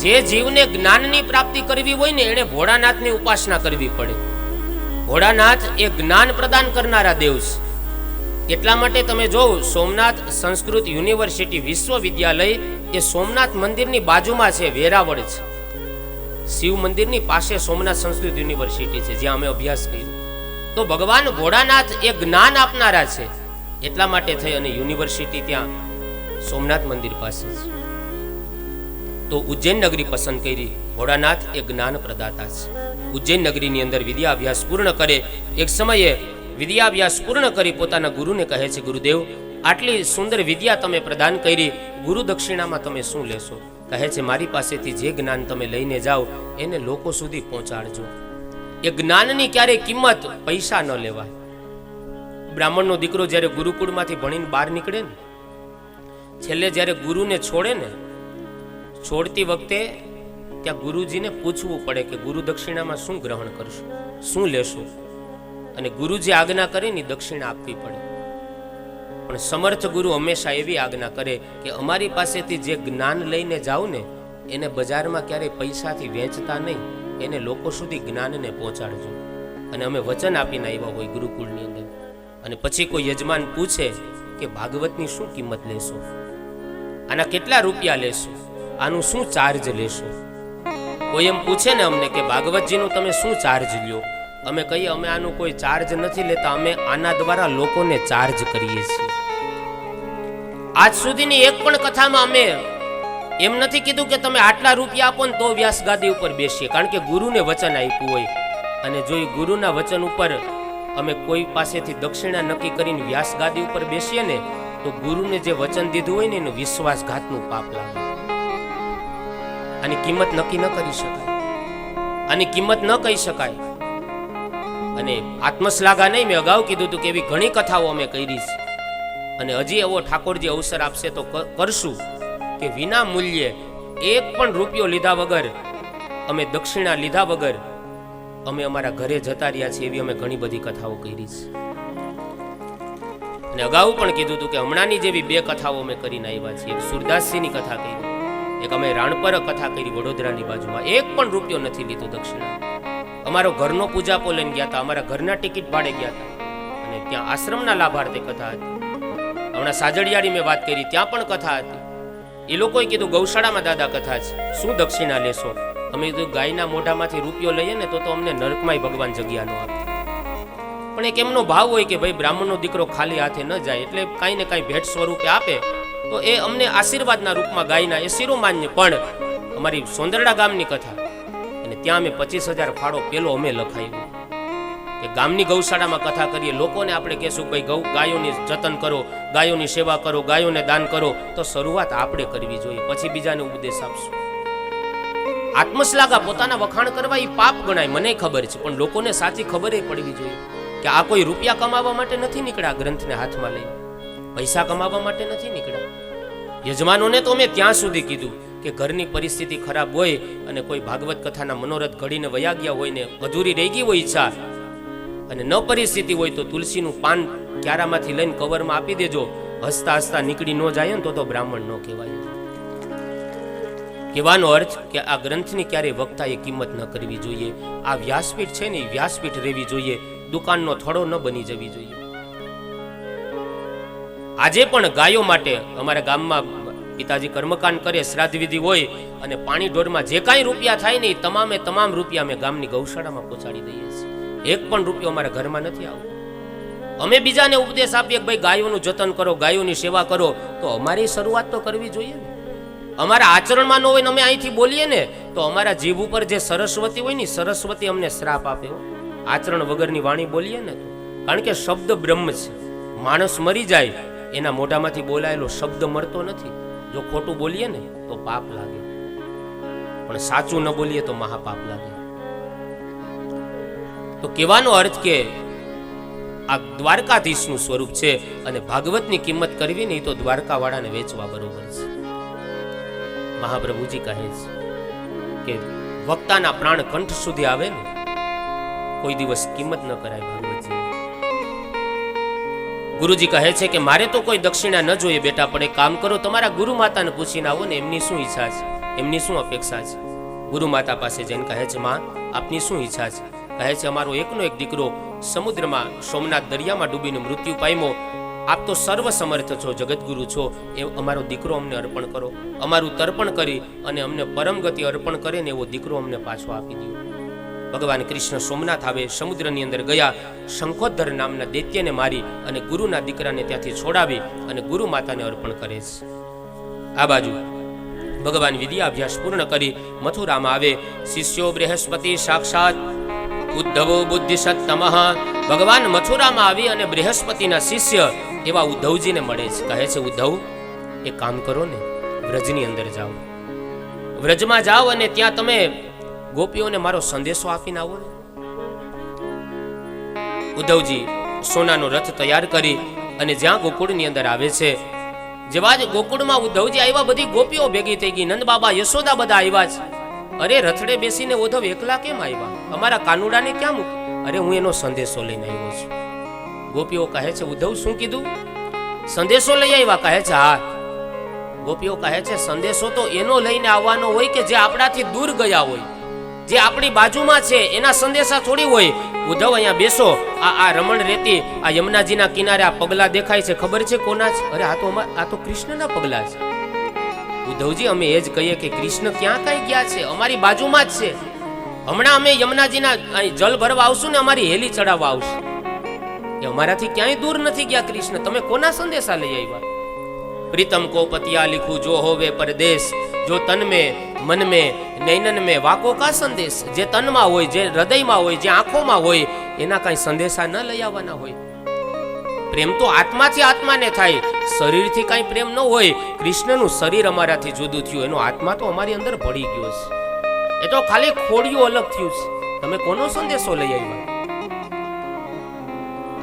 જે જીવને જ્ઞાનની પ્રાપ્તિ કરવી હોય ને એને ભોળાનાથની ઉપાસના કરવી પડે. ભોળાનાથ એ જ્ઞાન પ્રદાન કરનારા દેવ છે. એટલા માટે તમે જો સોમનાથ સંસ્કૃત યુનિવર્સિટી વિશ્વવિદ્યાલય એ સોમનાથ મંદિરની બાજુમાં છે, વેરાવળ છે. શિવ મંદિરની પાસે સોમનાથ સંસ્કૃત યુનિવર્સિટી છે જ્યાં અમે અભ્યાસ કર્યો. તો ભગવાન ભોળાનાથ એ જ્ઞાન આપનારા છે. એટલા માટે થઈ અને યુનિવર્સિટી ત્યાં સોમનાથ મંદિર પાસે છે. તો ઉજ્જૈન નગરી પસંદ કરી. ભોળાનાથ એ જ્ઞાન પ્રદાતા છે. ઉજ્જૈન નગરીની અંદર વિદ્યાભ્યાસ પૂર્ણ કરે. એક સમયે વિદ્યાભ્યાસ પૂર્ણ કરી પોતાના ગુરુને કહે છે, ગુરુદેવ આટલી સુંદર વિદ્યા તમે પ્રદાન કરી, ગુરુ દક્ષિણામાં તમે શું લેશો? કહે છે, મારી પાસેથી જે જ્ઞાન તમે લઈને જાઓ એને લોકો સુધી પહોંચાડજો. એ જ્ઞાનની ક્યારેય કિંમત પૈસા ન લેવાય. બ્રાહ્મણનો દીકરો જ્યારે ગુરુકુળમાંથી ભણીને બહાર નીકળે ને, છેલ્લે જ્યારે ગુરુને છોડે ને, છોડતી વખતે ત્યાં ગુરુજીને પૂછવું પડે કે ગુરુ દક્ષિણામાં શું ગ્રહણ કરશો, શું લેશો? અને ગુરુજી આજ્ઞા કરે ને દક્ષિણા આપવી પડે. પણ સમર્થ ગુરુ હંમેશા એવી આજ્ઞા કરે કે અમારી પાસેથી જે જ્ઞાન લઈને જાઓ ને એને બજારમાં ક્યારેય પૈસાથી વેચતા નહીં, એને લોકો સુધી જ્ઞાનને પહોંચાડજો. અને અમે વચન આપીને આવ્યા હોય ગુરુકુળની અંદર. અને પછી કોઈ યજમાન પૂછે કે ભાગવતની શું કિંમત લેશો, આના કેટલા રૂપિયા લેશો, આનું શું ચાર્જ લેશો? કોઈ એમ પૂછે ને અમને કે ભાગવતજીનું તમે શું ચાર્જ લ્યો? અમે કહીએ અમે આનું કોઈ ચાર્જ નથી લેતા, અમે આના દ્વારા લોકોને ચાર્જ કરીએ છીએ. આજ સુધીની એક પણ કથામાં અમે એમ નથી કીધું કે તમે આટલા રૂપિયા આપો ને તો વ્યાસ ગાદી ઉપર બેસીએ, કારણ કે ગુરુને વચન આપ્યું હોય. અને જો એ ગુરુના વચન ઉપર અમે કોઈ પાસેથી દક્ષિણા નક્કી કરીને વ્યાસ ગાદી ઉપર બેસીએ ને તો ગુરુને જે વચન દીધું હોય ને એનું વિશ્વાસઘાતનું પાપ લાગે. આની કિંમત નક્કી ન કરી શકાય, આની કિંમત ન કહી શકાય. અને આત્મશ્લાઘા નહીં, મેં અગાઉ કીધું હતું કે એવી ઘણી કથાઓ અમે કરી છે. અને હજી એવો ઠાકોરજી અવસર આપશે તો કરશું કે વિના મૂલ્યે એક પણ રૂપિયો લીધા વગર, અમે દક્ષિણા લીધા વગર અમે અમારા ઘરે જતા રહ્યા છીએ. એવી અમે ઘણી બધી કથાઓ કરી છે. અને અગાઉ પણ કીધું હતું કે હમણાંની જેવી બે કથાઓ અમે કરીને આવ્યા છીએ. સુરદાસજીની કથા કરી, એક અમે રાણપર કથા કરી વડોદરાની બાજુમાં. એક પણ રૂપિયો નથી લીધો દક્ષિણા. અમારો ઘરનો પૂજાપો લઈને ગયા હતા, અમારા ઘરના ટિકિટ ભાડે ગયા હતા. અને ત્યાં આશ્રમના લાભાર્થે કથા હતી. હમણાં સાજડિયાળી મેં વાત કરી, ત્યાં પણ કથા હતી. એ લોકોએ કીધું ગૌશાળામાં દાદા કથા છે, શું દક્ષિણા લેશો? અમે કીધું ગાયના મોઢામાંથી રૂપિયો લઈએ ને તો અમને નરકમાંય ભગવાન જગ્યા ન આપે. પણ એક એમનો ભાવ હોય કે ભાઈ બ્રાહ્મણનો દીકરો ખાલી હાથે ન જાય, એટલે કાંઈ ને કાંઈ ભેટ સ્વરૂપે આપે તો એ અમને આશીર્વાદના રૂપમાં ગાયના એ શિરોમાન્ય. પણ અમારી સોંદરડા ગામની કથા, અને ત્યાં અમે 25,000 ફાળો પેલો અમે લખાયું કે ગામની ગૌશાળામાં કથા કરીએ. લોકોને આપણે કહેશું ભાઈ ગાયોની જતન કરો, ગાયોની સેવા કરો, ગાયોને દાન કરો. તો શરૂઆત આપણે કરવી જોઈએ, પછી બીજાને ઉપદેશ આપશું. આત્મશ્લાઘા, પોતાના વખાણ કરવા એ પાપ ગણાય, મને ખબર છે. પણ લોકોને સાચી ખબર પડવી જોઈએ કે આ કોઈ રૂપિયા કમાવા માટે નથી નીકળ્યા, ગ્રંથને હાથમાં લઈને પૈસા કમાવા માટે નથી નીકળ્યા. યજમાનોને તો મેં ત્યાં સુધી કીધું કે ઘરની પરિસ્થિતિ ખરાબ હોય અને કોઈ ભાગવત કથાના મનોરથ ઘડીને વયા ગયા હોય ને અધૂરી રહી ગઈ હોય ઈચ્છા, અને ન પરિસ્થિતિ હોય તો તુલસીનું પાન ક્યારામાંથી લઈને કવરમાં આપી દેજો. હસતા હસતા નીકળી ન જાય ને તો બ્રાહ્મણ ન કહેવાય. કહેવાનો અર્થ કે આ ગ્રંથની ક્યારેય વક્તાએ કિંમત ન કરવી જોઈએ. આ વ્યાસપીઠ છે ને એ વ્યાસપીઠ રહેવી જોઈએ, દુકાનનો થડો ન બની જવી જોઈએ. આજે પણ ગાયો માટે અમારા ગામમાં પિતાજી કર્મકાંડ કરે, શ્રાદ્ધ વિધિ હોય અને પાણી ઢોરમાં જે કાંઈ રૂપિયા થાય ને એ તમામ રૂપિયા અમે ગામની ગૌશાળામાં પહોંચાડી દઈએ છીએ. એક પણ રૂપિયો અમારા ઘરમાં નથી આવતો. અમે બીજાને ઉપદેશ આપીએ કે ભાઈ ગાયોનું જતન કરો, ગાયોની સેવા કરો, તો અમારી શરૂઆત તો કરવી જોઈએ ને. અમારા આચરણમાં ન હોય ને અમે અહીંથી બોલીએ ને તો અમારા જીભ ઉપર જે સરસ્વતી હોય ને, સરસ્વતી અમને શ્રાપ આપે. આચરણ વગરની વાણી બોલીએ ને તો, કારણ કે શબ્દ બ્રહ્મ છે. માણસ મરી જાય એના મોઢામાંથી બોલાયેલો શબ્દ મળતો નથી. જો ખોટું બોલીએ ને તો પાપ લાગે, પણ સાચું ન બોલીએ તો મહાપાપ લાગે. તો કહેવાનો અર્થ કે આ દ્વારકાધીશનું સ્વરૂપ છે અને ભાગવતની કિંમત કરવી નહીં તો દ્વારકા વાળાને વેચવા બરોબર છે. મહાપ્રભુજી કહે છે કે વક્તાના પ્રાણ કંઠ સુધી આવે ને કોઈ દિવસ કિંમત ન કરાય ભાગવતજી. ગુરુજી કહે છે કે મારે તો કોઈ દક્ષિણા ન જોઈએ બેટા, પણ એક કામ કરો, તમારા ગુરુ માતાને પૂછીને આવો ને એમની શું ઈચ્છા છે, એમની શું અપેક્ષા છે. ગુરુ માતા પાસે જઈને કહે છે, માં આપની શું ઈચ્છા છે? કહે છે, અમારો એકનો એક દીકરો સમુદ્રમાં સોમનાથ દરિયામાં ડૂબીને મૃત્યુ પામ્યો. આપ તો સર્વ સમર્થ છો, જગતગુરુ છો, એ અમારો દીકરો અમને અર્પણ કરો. અમારું તર્પણ કરી અને અમને પરમ ગતિ અર્પણ કરે ને એવો દીકરો અમને પાછો આપી દો. ભગવાન કૃષ્ણ સોમનાથ આવે, સમુદ્રની અંદર ગયા, શંખોદ્ધર નામના દૈત્યને મારી અને ગુરુના દીકરાને ત્યાંથી છોડાવી અને ગુરુ માતાને અર્પણ કરે છે. આ બાજુ ભગવાન વિદ્યાભ્યાસ પૂર્ણ કરી મથુરામાં આવે. શિષ્યો બૃહસ્પતિ સાક્ષાત ઉદ્ધવો બુદ્ધિસત્તમઃ. ભગવાન મથુરામાં આવી અને બૃહસ્પતિના શિષ્ય એવા ઉદ્ધવજીને મળે છે. કહે છે, ઉદ્ધવ એક કામ કરો ને, વ્રજની અંદર જાઓ, વ્રજમાં જાઓ અને ત્યાં તમે ગોપીઓને મારો સંદેશો આપીને આવો ને. ઉદ્ધવજી સોનાનો રથ તૈયાર કરી અને જ્યાં ગોકુળની અંદર આવે છે, જેવા જ ગોકુળમાં ઉદ્ધવજી આવ્યા, બધી ગોપીઓ ભેગી થઈ ગઈ. નંદ બાબા, યશોદા બધા આવ્યા છે. અરે રથડે બેસીને ઉદ્ધવ એકલા કેમ આવ્યા? અમારા કાનુડાને ક્યાં મૂકી? અરે હું એનો સંદેશો લઈને આવ્યો છું. ગોપીઓ કહે છે, ઉદ્ધવ શું કીધું? સંદેશો લઈ આવ્યા? કહે છે, હા. ગોપીઓ કહે છે, સંદેશો તો એનો લઈને આવવાનો હોય કે જે આપણાથી દૂર ગયા હોય, જે આપણી બાજુમાં છે, એના સંદેશા થોડી હોય. ઉદ્ધવ અહીંયા બેસો, આ રમણ રેતી, આ યમુનાજીના કિનારે આ પગલા દેખાય છે, ખબર છે કોના છે? અરે આ તો કૃષ્ણના પગલા છે. ઉદ્ધવજી અમે એ જ કહીએ કે કૃષ્ણ ક્યાં કઈ ગયા છે? અમારી બાજુમાં જ છે. હમણાં અમે યમુનાજીના જલ ભરવા આવશું ને અમારી હેલી ચડાવવા આવશું. એ અમારાથી ક્યાંય દૂર નથી ગયા કૃષ્ણ. તમે કોના સંદેશા લઈ આવ્યા? પ્રીતમ કો પતિયા લીખું જો હોવે પરદેશ, જો તન में मन में नैनन में वाको का संदेश. જે તનમાં હોય, જે હૃદયમાં હોય, જે આંખોમાં હોય, એના કાંઈ સંદેશા ન લઈ આવવાના હોય. પ્રેમ તો આત્માથી આત્માને થાય, શરીરથી કાંઈ પ્રેમ ન હોય. કૃષ્ણનું શરીર અમારાથી જુદું થયું, એનો આત્મા તો અમારી અંદર ભળી ગયો છે. એ તો ખાલી ખોડિયું અલગ થયું છે. તમે કોનો સંદેશો લઈ આવ્યા?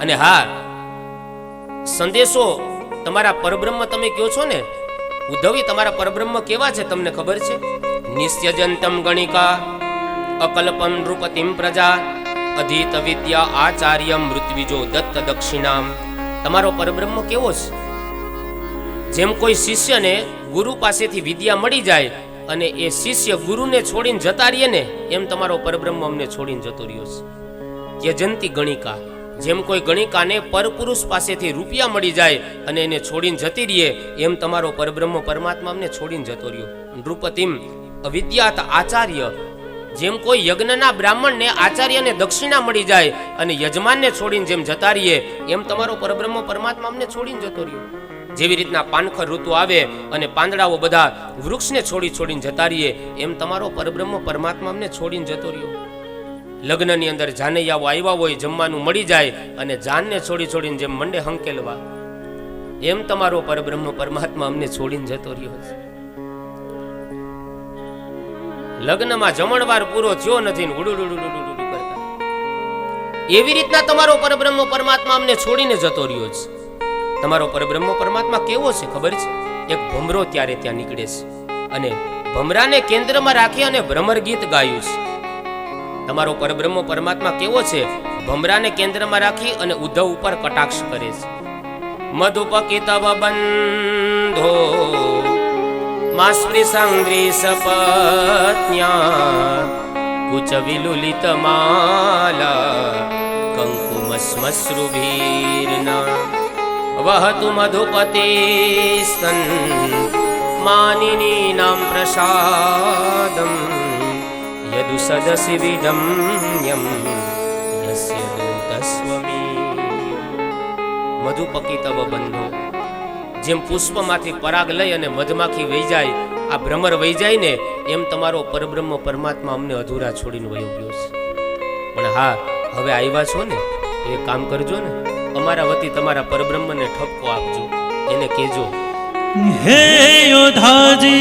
અને હા, સંદેશો તમારા પરબ્રહ્મ તમે કહો છો ને, ઉદ્ધવી તમારા પરબ્રહ્મ કેવા છે તમને ખબર છે? નિસ્યજંતમ ગણિકા અકલ્પમ નૃપતિમ પ્રજા અધીત વિદ્યા આચાર્યમ મૃત્વિજો દત્ત દક્ષિણામ. તમારો પરબ્રહ્મ કેવો છે? જેમ કોઈ શિષ્યને ગુરુ પાસેથી વિદ્યા મળી જાય અને એ શિષ્ય ગુરુને છોડીને જતા રહીએ ને, એમ તમારો પરબ્રહ્મ અમને છોડીને જતો રહ્યો છે. યજંતી ગણિકા, જેમ કોઈ ગણિકાને પરપુરુષ પાસેથી રૂપિયા મળી જાય અને એને છોડીને જતી રહીએ, એમ તમારો પરબ્રહ્મ પરમાત્મા અમને છોડીને જતો રહ્યો. નૃપતિમ અવિદ્યાત આચાર્ય, જેમ કોઈ યજ્ઞના બ્રાહ્મણને આચાર્યને દક્ષિણા મળી જાય અને યજમાનને છોડીને જેમ જતા રહીએ, એમ તમારો પરબ્રહ્મ પરમાત્મા અમને છોડીને જતો રહ્યો. જેવી રીતના પાનખર ઋતુ આવે અને પાંદડાઓ બધા વૃક્ષને છોડીને જતા રહીએ, એમ તમારો પરબ્રહ્મ પરમાત્મા અમને છોડીને જતો રહ્યો. લગ્નની અંદર જાનૈયાઓ આવ્યા હોય, જમવાનું મળી જાય અને જાનને છોડીને જેમ મંડે હંકેલવા, એમ તમારો પરબ્રહ્મ પરમાત્મા અમને છોડીને જતો રહ્યો છે. લગ્નમાં જમણવાર પૂરો થયો નથી ને ઉડુડુડુડુડુડુ કરતા, એવી રીતના તમારો પરબ્રહ્મ પરમાત્મા અમને છોડીને જતો રહ્યો છે. તમારો પરબ્રહ્મ પરમાત્મા કેવો છે ખબર છે? એક ભમરો ત્યારે ત્યાં નીકળે છે અને ભમરાને કેન્દ્રમાં રાખી અને ભ્રમર ગીત ગાયું છે. તમારો પરબ્રહ્મ પરમાત્મા કેવો છે? ભમરાને કેન્દ્રમાં રાખી અને ઉદ્ધવ ઉપર કટાક્ષ કરે છે. મધુપકિતવ બંધો માસ્પૃ સંગ્રી સપત્ન્યા કુચ વિલુલિત માલા કંકુમસ્મશ્રુભીર્ના વહતુ મધુપતે સ્તન માનિની નામ પ્રસાદમ યદુ સદસી વિડમ્યમ યસ્ય દૂતસ્વમી. મધુપકી તવ બંધો, જેમ પુષ્પમાંથી પરાગ લઈ અને મધમાખી વહી જાય, આ ભ્રમર વહી જાય ને, એમ તમારો પરબ્રહ્મ પરમાત્મા અમને અધૂરા છોડીને વયો ગયો છે. પણ હા, હવે આવ્યા છો ને, એ કામ કરજો ને, અમારા વતી તમારા પરબ્રહ્મને ઠપકો આપજો, એને કહેજો, હે યોધાજી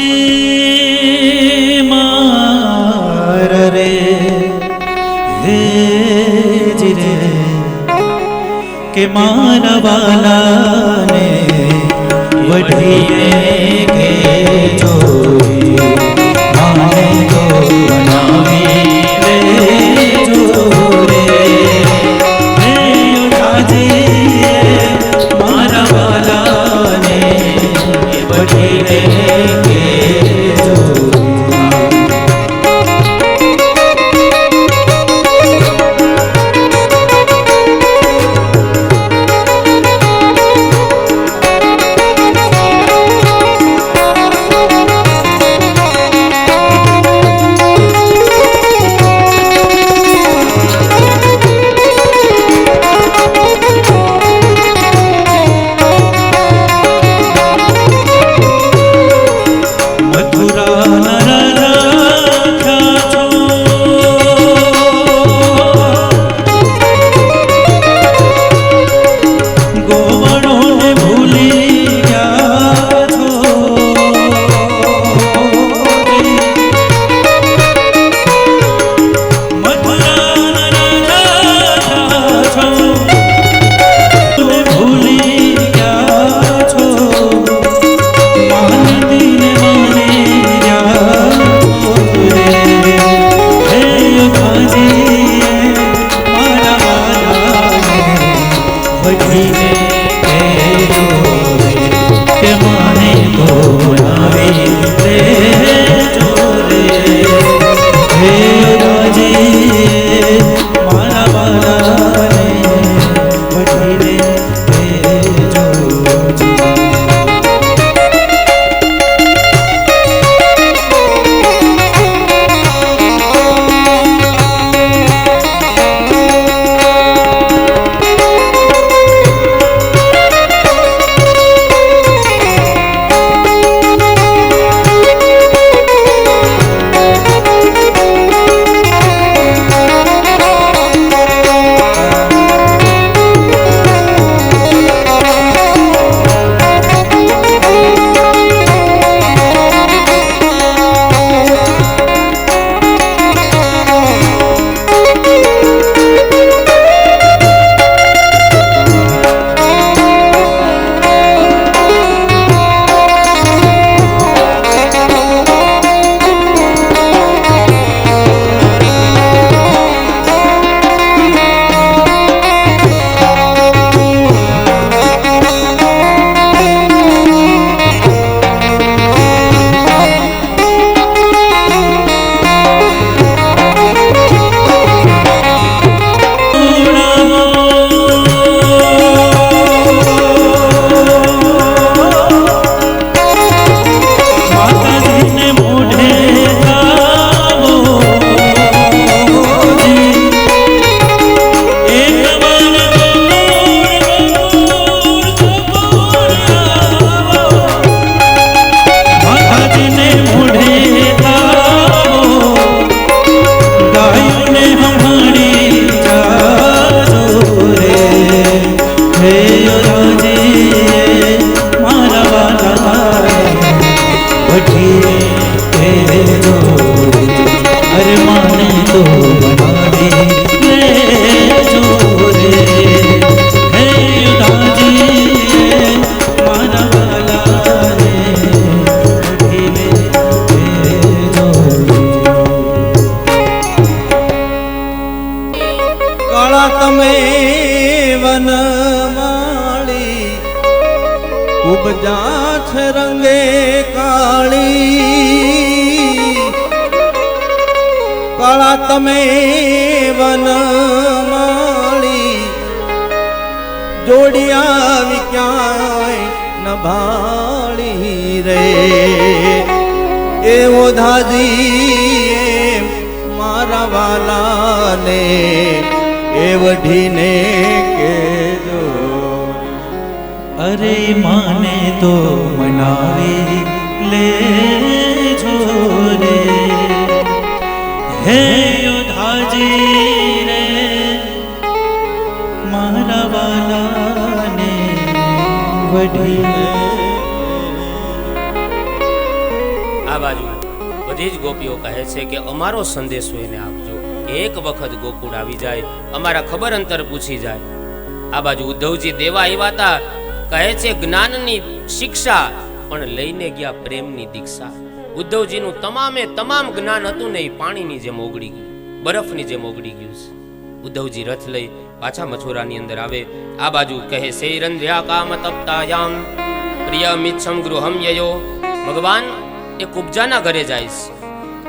માર રે, હે જીરે કે મારા વાલાને વઢીને કેજો, માને તો બનાવી લેજો રે. હે યોધાજી મારા વાલાને વઢીને કેજો. ઉપજા છે રંગે કાળી કાળા તમે વનમાળી જોડિયા વિક્યા સંભાળી રે એ ઓધાજી મારા વાલાને એ વઢીને કેજો અરે માને તો મનાવી લેજો રે હે યોધાજી રે મારા વાલાને વઢીને. આ બાજુ બધી જ ગોપીઓ કહે છે કે અમારો સંદેશો એને આપજો કે એક વખત ગોકુળ આવી જાય, અમારા ખબર અંતર પૂછી જાય. આ બાજુ ઉદ્ધવજી દેવા આવ્યા હતા, કહે છે જ્ઞાનની શિક્ષા પણ લઈને ગયા પ્રેમની દીક્ષા. ઉદ્ધવજીનું તમામ જ્ઞાન હતું ને એ પાણીની જેમ ઓગળી ગયું, બરફની જેમ ઓગળી ગયું છે. ઉદ્ધવજી રથ લઈ પાછા મથુરાની અંદર આવે. આ બાજુ કહે સૈરંધ્યા કામ તપ્તાયામ પ્રિય મિચ્છમ ગૃહમ યયો. ભગવાન એ કુબજાના ઘરે જાય છે,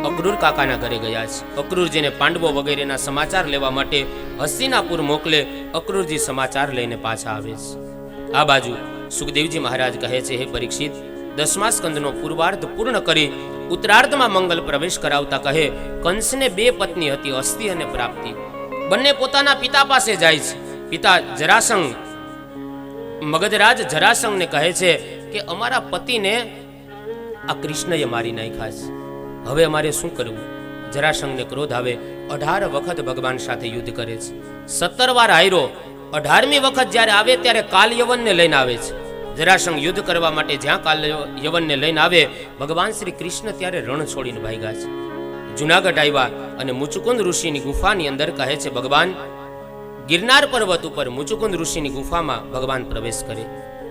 અક્રૂર કાકાના ઘરે ગયા છે. અક્રૂરજીને પાંડવો વગેરેના સમાચાર લેવા માટે હસ્તિનાપુર મોકલે. અક્રૂરજી સમાચાર લઈને પાછા આવે છે. આ બાજુ સુખદેવજી મહારાજ કહે છે હે પરીક્ષિત, 10મા સ્કંદનો પૂર્વાર્ધ પૂર્ણ કરી ઉત્તરાર્ધમાં મંગલ પ્રવેશ કરાવતા કહે કંસને 2 પત્ની હતી, અસ્તિ અને પ્રાપ્તિ. બંને પોતાના પિતા પાસે જાય છે. પિતા જરાસંઘ, મગધરાજ જરાસંઘને કહે છે કે અમારા પતિને આ કૃષ્ણએ મારી નાખ્યા છે, હવે અમારે શું કરવું? જરાસંઘને ક્રોધ આવે. 18 વખત ભગવાન સાથે યુદ્ધ કરે છે, 17 વાર હાર્યો. 18મી વખત જ્યારે આવે ત્યારે કાલ યવનને લઈને આવે છે. જરાસંઘ યુદ્ધ કરવા માટે જ્યાં કાલ યવનને લઈને આવે, ભગવાન શ્રી કૃષ્ણ ત્યારે રણ છોડીને ભાગ્યા છે. જુનાગઢ આવ્યા અને મુચુકુંદ ઋષિની ગુફાની અંદર કહે છે ભગવાન ગિરનાર પર્વત ઉપર મુચુકુંદ ઋષિની ગુફામાં ભગવાન પ્રવેશ કરે.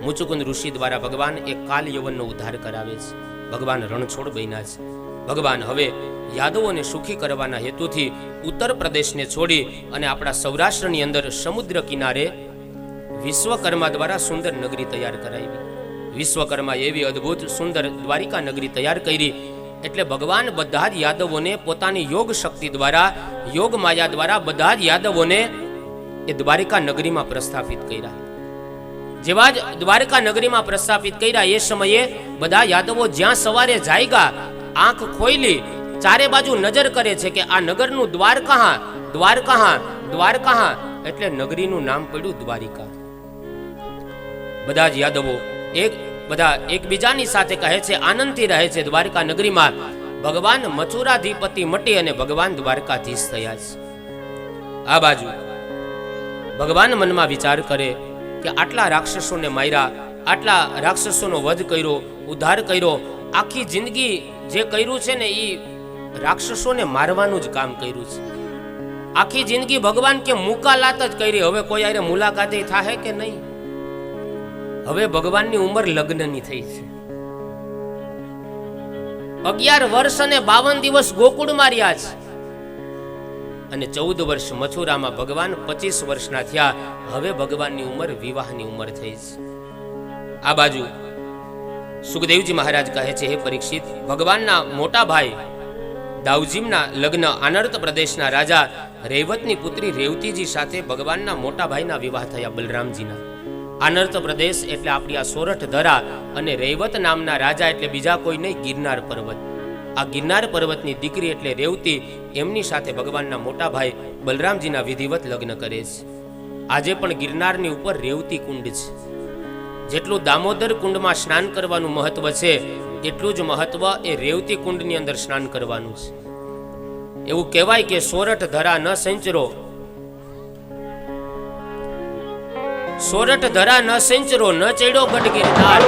મુચુકુંદ ઋષિ દ્વારા ભગવાન એક કાલ યવનનો ઉદ્ધાર કરાવે છે. ભગવાન રણછોડ બન્યા છે. ભગવાન હવે યાદવોને સુખી કરવાના હેતુથી ઉત્તર પ્રદેશને છોડી અને આપણા સૌરાષ્ટ્રની અંદર સમુદ્ર કિનારે વિશ્વકર્મા દ્વારા સુંદર નગરી તૈયાર કરાવી. વિશ્વકર્મા એવી અદ્ભુત સુંદર દ્વારિકા નગરી તૈયાર કરી. એટલે ભગવાન બધા જ યાદવોને પોતાની યોગ શક્તિ દ્વારા, યોગ માયા દ્વારા બધા જ યાદવોને એ દ્વારિકા નગરીમાં પ્રસ્થાપિત કર્યા. જેવા જ દ્વારકા નગરીમાં પ્રસ્થાપિત કર્યા એ સમયે બધા યાદવો જ્યાં સવારે જાગ્યા, આંખ ખોઈલી, ચારે બાજુ નજર કરે છે કે આ નગરનું દ્વાર કહાં, દ્વાર કહાં, દ્વાર કહાં. એટલે નગરીનું નામ પડ્યું દ્વારિકા. બધા જ યાદવો બધા એકબીજાની સાથે કહે છે, આનંદથી રહે છે દ્વારકા નગરીમાં. ભગવાન મથુરાધિપતિ મટી અને ભગવાન દ્વારકાધીશ થયા છે. આ બાજુ ભગવાન મનમાં વિચાર કરે કે આટલા રાક્ષસોને માર્યા, આટલા રાક્ષસોનો વધ કર્યો, ઉદ્ધાર કર્યો, આખી જિંદગી જે કર્યું છે ને એ રાક્ષસોને મારવાનું જ કામ કર્યું છે. આખી જિંદગી ભગવાન કે મુકાલાત જ કરી, હવે કોઈ આરે મુલાકાતે થાય કે નહીં? હવે ભગવાનની ઉંમર લગ્નની થઈ છે. 11 વર્ષ અને 52 દિવસ ગોકુળમાં રહ્યા છે અને 14 વર્ષ મથુરામાં. ભગવાન 25 વર્ષના થયા. હવે ભગવાનની ઉંમર વિવાહની ઉંમર થઈ છે. આ બાજુ સુખદેવજી મહારાજ કહે છે હે પરીક્ષિત, ભગવાનના મોટા ભાઈ દાઉજીમના લગ્ન આનર્ત પ્રદેશના રાજા રૈવતની પુત્રી રેવતીજી સાથે ભગવાનના મોટા ભાઈના વિવાહ થયા, બલરામજીના. આનર્ત પ્રદેશ એટલે આપણી આ સોરઠ ધરા, અને રૈવત નામના રાજા એટલે બીજા કોઈ નહીં, ગિરનાર પર્વત. આ ગિરનાર પર્વતની દીકરી એટલે રેવતી, એમની સાથે ભગવાનના મોટા ભાઈ બલરામજીના વિધિવત લગ્ન કરે છે. આજે પણ ગિરનારની ઉપર રેવતી કુંડ છે. જેટલું દામોદર કુંડમાં સ્નાન કરવાનું મહત્વ છે, એટલું જ મહત્વ એ રેવતી કુંડની અંદર સ્નાન કરવાનું છે. એવું કહેવાય કે સોરઠ ધરા ન સંચરો, સોરઠ ધરા ન સંચરો, ન ચડ્યો ગઢ ગિરનાર.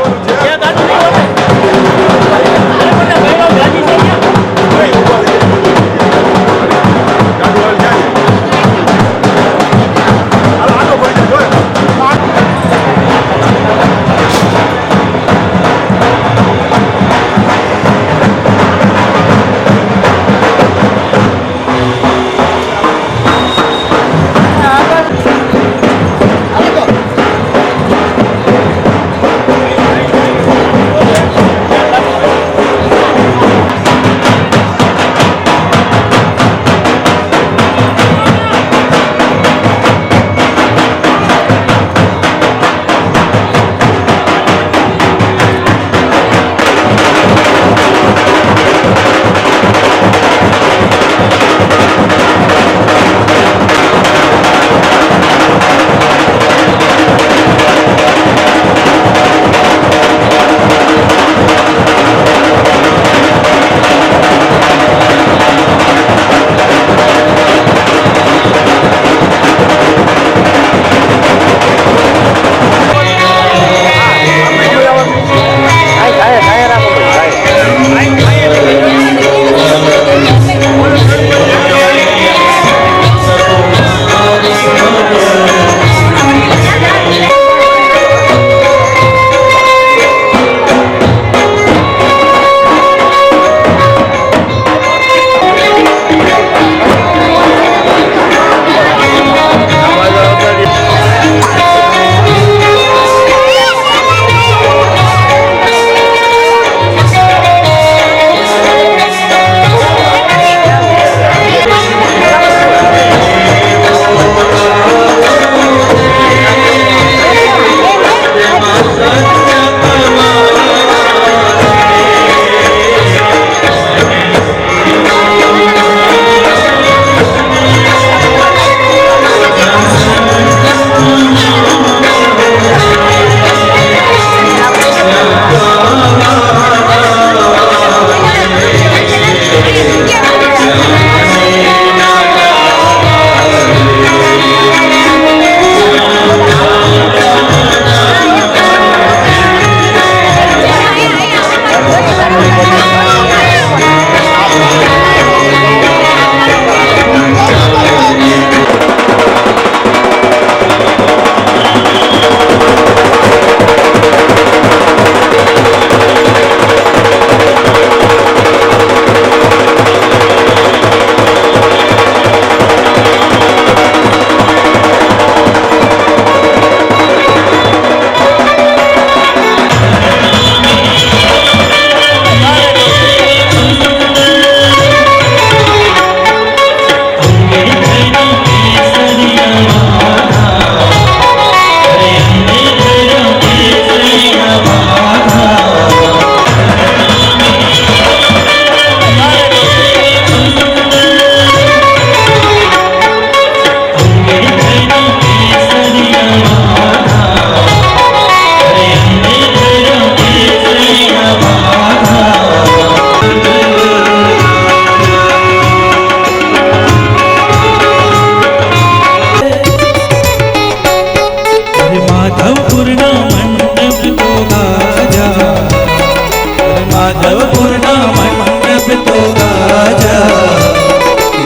માધવપુરના મંડપ તો ગાજા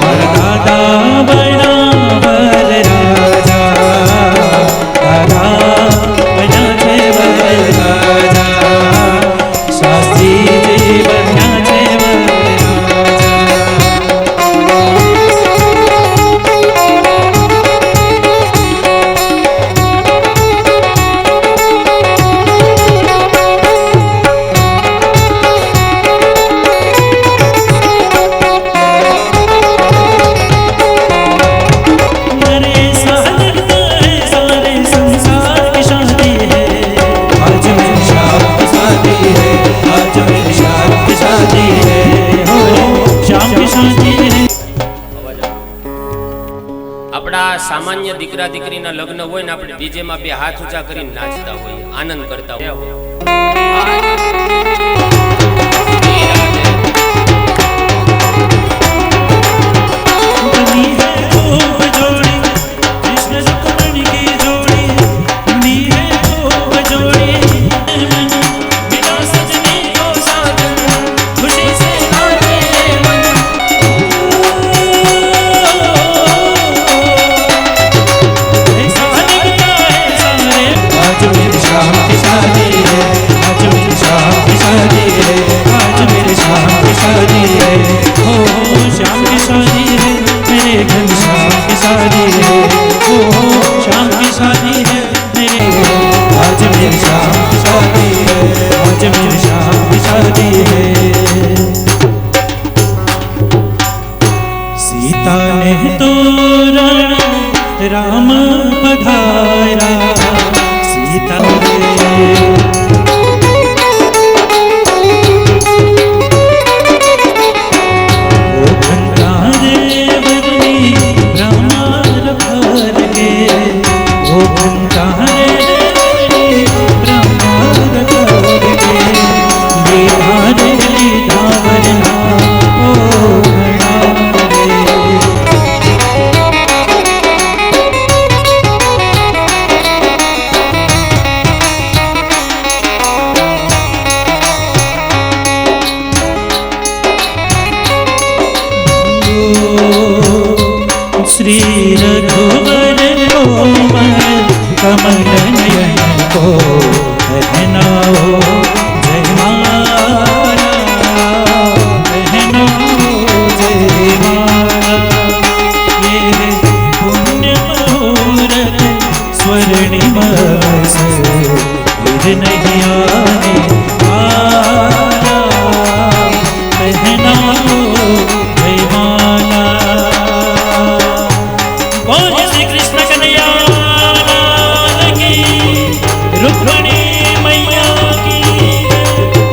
મારા દાદા બન્યા વરરાજા દાદા બન્યા છે વરરાજા શાસ્ત્રીજી બન્યા છે આપણા સામાન્ય દીકરા દીકરીના લગ્ન હોય ને આપણે ડીજેમાં બે હાથ ઊંચા કરીને નાચતા હોઈએ, આનંદ કરતા હોઈએ. सीता ने तोरण राम पधारा सीता श्री रघुवर कोमल कमल नयन को पहनाओ जयमाला पहनाओ जयमाला ये पुण्य मुहूर्त स्वर्णिम फिर नहीं आने वाला पहनाओ जयमाला रुक्मिणी मैया की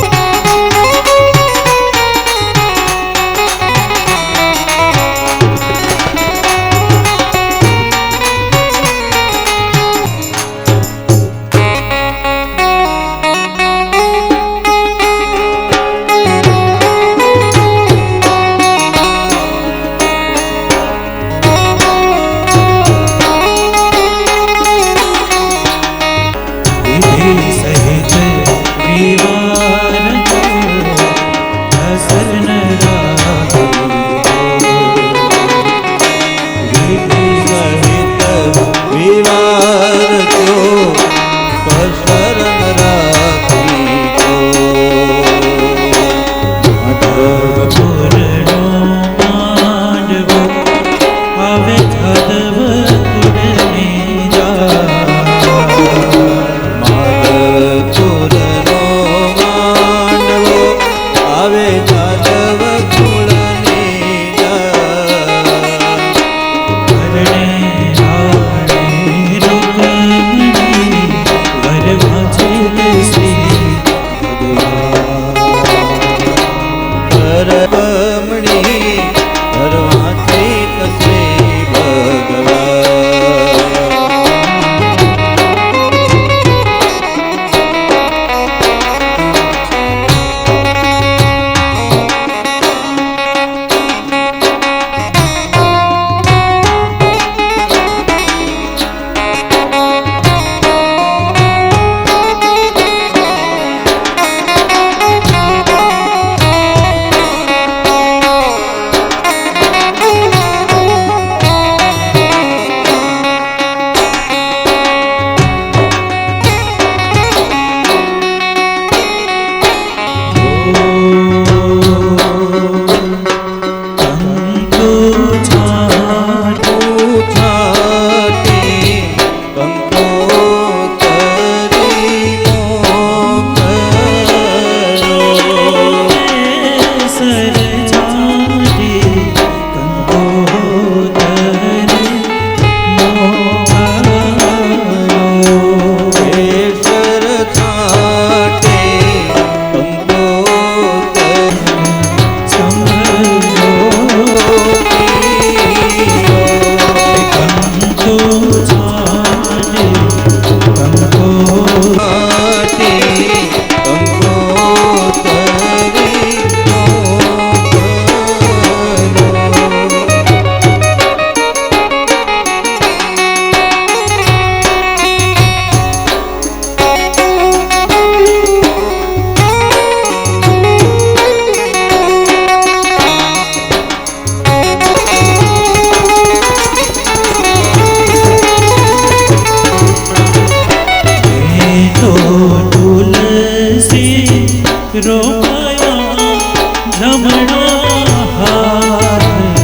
રોપાયા જમણા હાથમાં.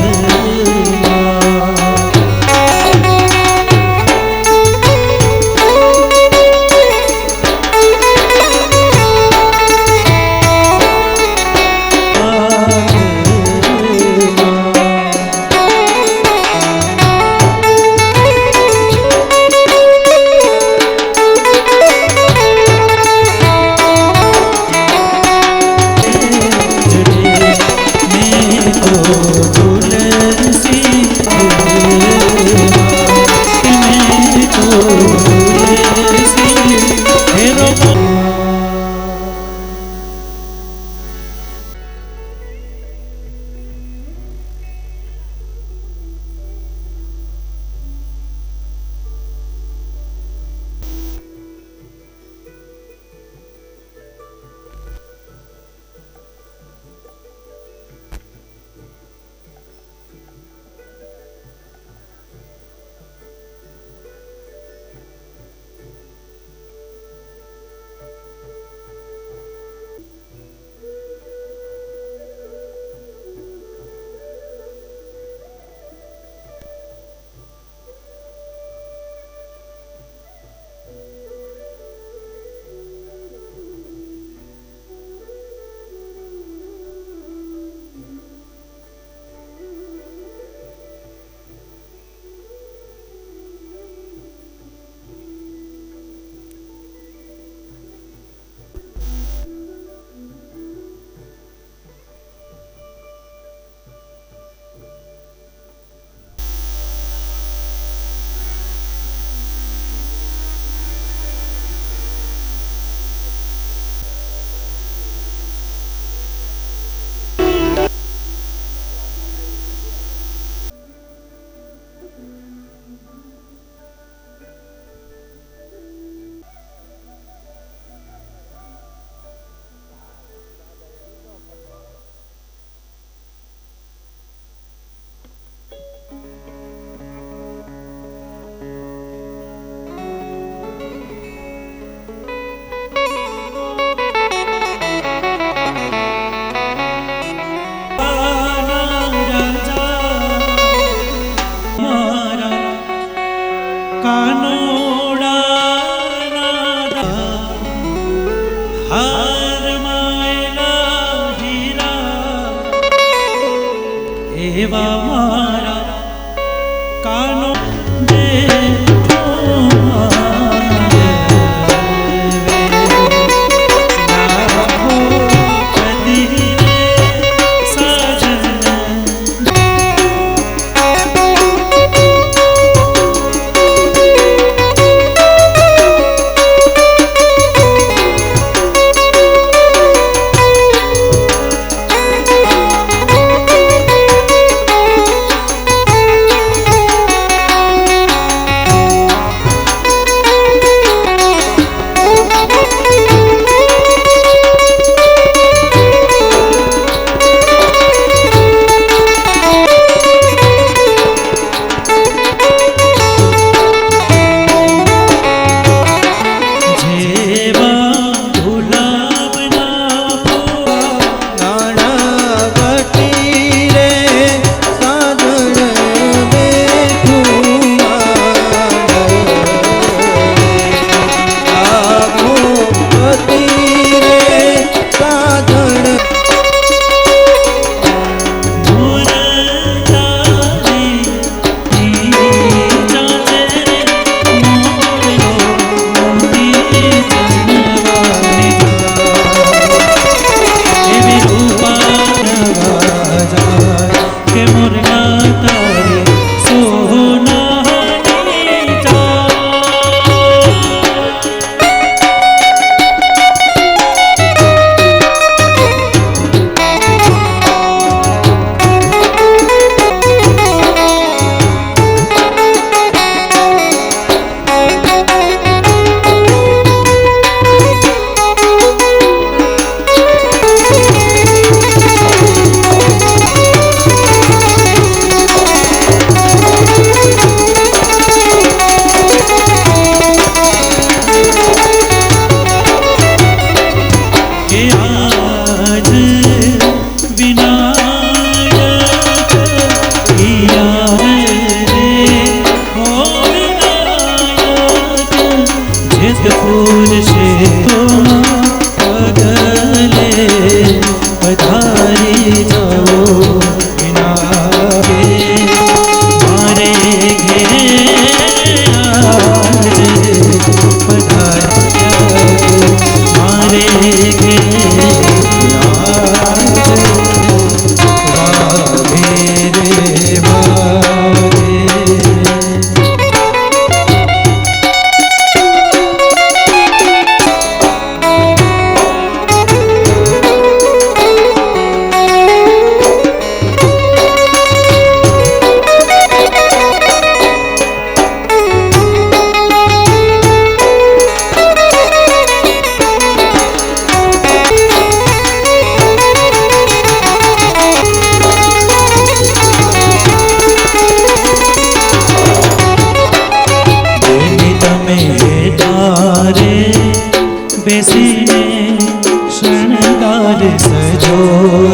શણગાર સજો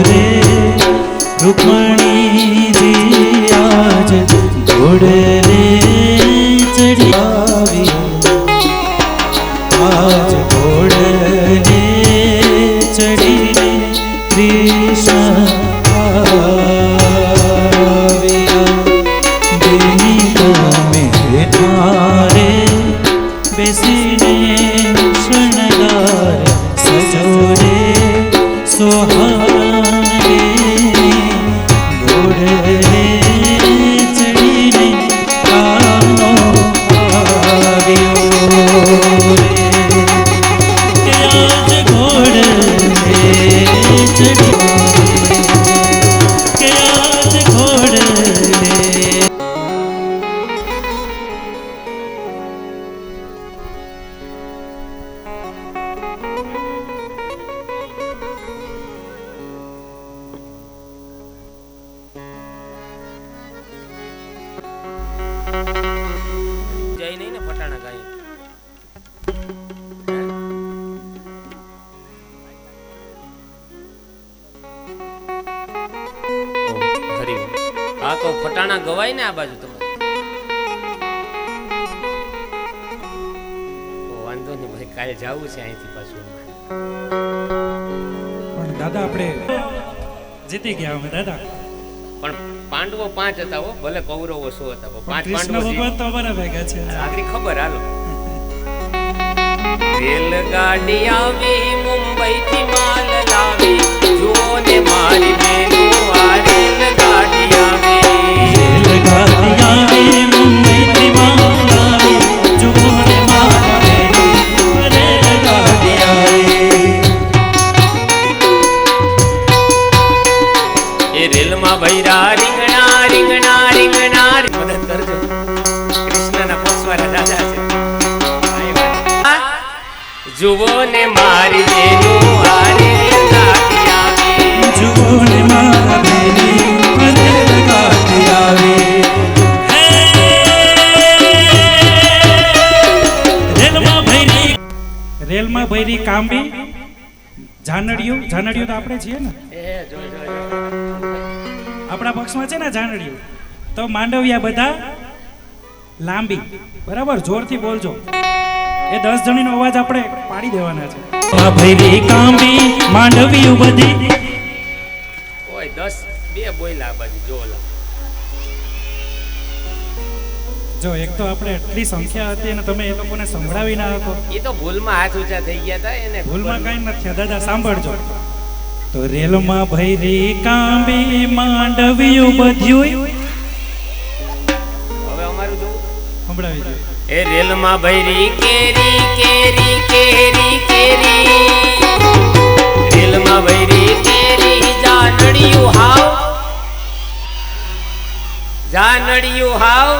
રે રૂકમણી જી આજ ઘોડે ચડી આવી આજ ઘોડે ચડીને કૃષ્ણ આવ્યા બેની તમે ઠારે બેસીને શણગાર સજો રે સોહારે ઘોડે ચડીને કાનો આવ્યો રે કે આજ ઘોડે ચડ્યો કે આજ ઘોડે જઈ નહીં ને ફટાણા ગાય. હરી આ તો ફટાણા ગવાય ને આ બાજુ તમારે. વાંધો નહીં ભાઈ, કાલે જવું છે અહીંથી પાછું. પણ દાદા આપણે જીતી ગયા અમે દાદા. પણ પાંડવો 5 હતા હો, ભલે કૌરવો 100 હતા, પણ 5 કૃષ્ણ પાંડવો ભગવાન તો અમારા ભેગા છે. આખરી ખબર. હાલો રેલગાડી આવી મુંબઈ થી માલ લાવી, જુઓ ને મારી બેનું આ રેલગાડી આવી. રેલગાડી આવી મુંબઈથી માલ આવી, જુઓ ને મારી બેનું રેલગાડી આવી. એ રેલમાં ભૈરા રીંગણા રીંગણા રીંગણા. મદદ કરજો, કૃષ્ણના પક્ષવાળા દાદા છે. જુઓ ને મારી બેનું આ રેલગાડી આવી, જુઓ ને મારી બેનું રેલગાડી આવી. રેલમાં ભૈરી કાંબી જાનડિયું. જાનડિયું તો આપણે છીએ ને, આપણા પક્ષમાં છે ને જાનડિયું. તો માંડવિયા બધા લાંબી. બરાબર, જોરથી બોલજો. એ 10 જણીનો અવાજ આપણે પાડી દેવાના છે. ભૈરી કાંબી માંડવિયું બધી. ઓય 10 2 બોયલા આ બાજુ જોલા. જો એક તો આપણે એટલી સંખ્યા હતી અને તમે એ લોકોને સંભળાવી ના શકો. એ તો ભૂલમાં હાથ ઊંચા થઈ ગયા હતા એને. ભૂલમાં કાંઈ નથી. દાદા સાંભળજો. તો રેલમાં ભૈરી કાંબી માંડવિયું બધ્યું. હવે અમારું જોવું. સંભળાવી દો. એ રેલમાં ભૈરી કેરી કેરી કેરી કેરી, રેલમાં ભૈરી કેરી જાનડિયું હાવ, જાનડિયું હાવ.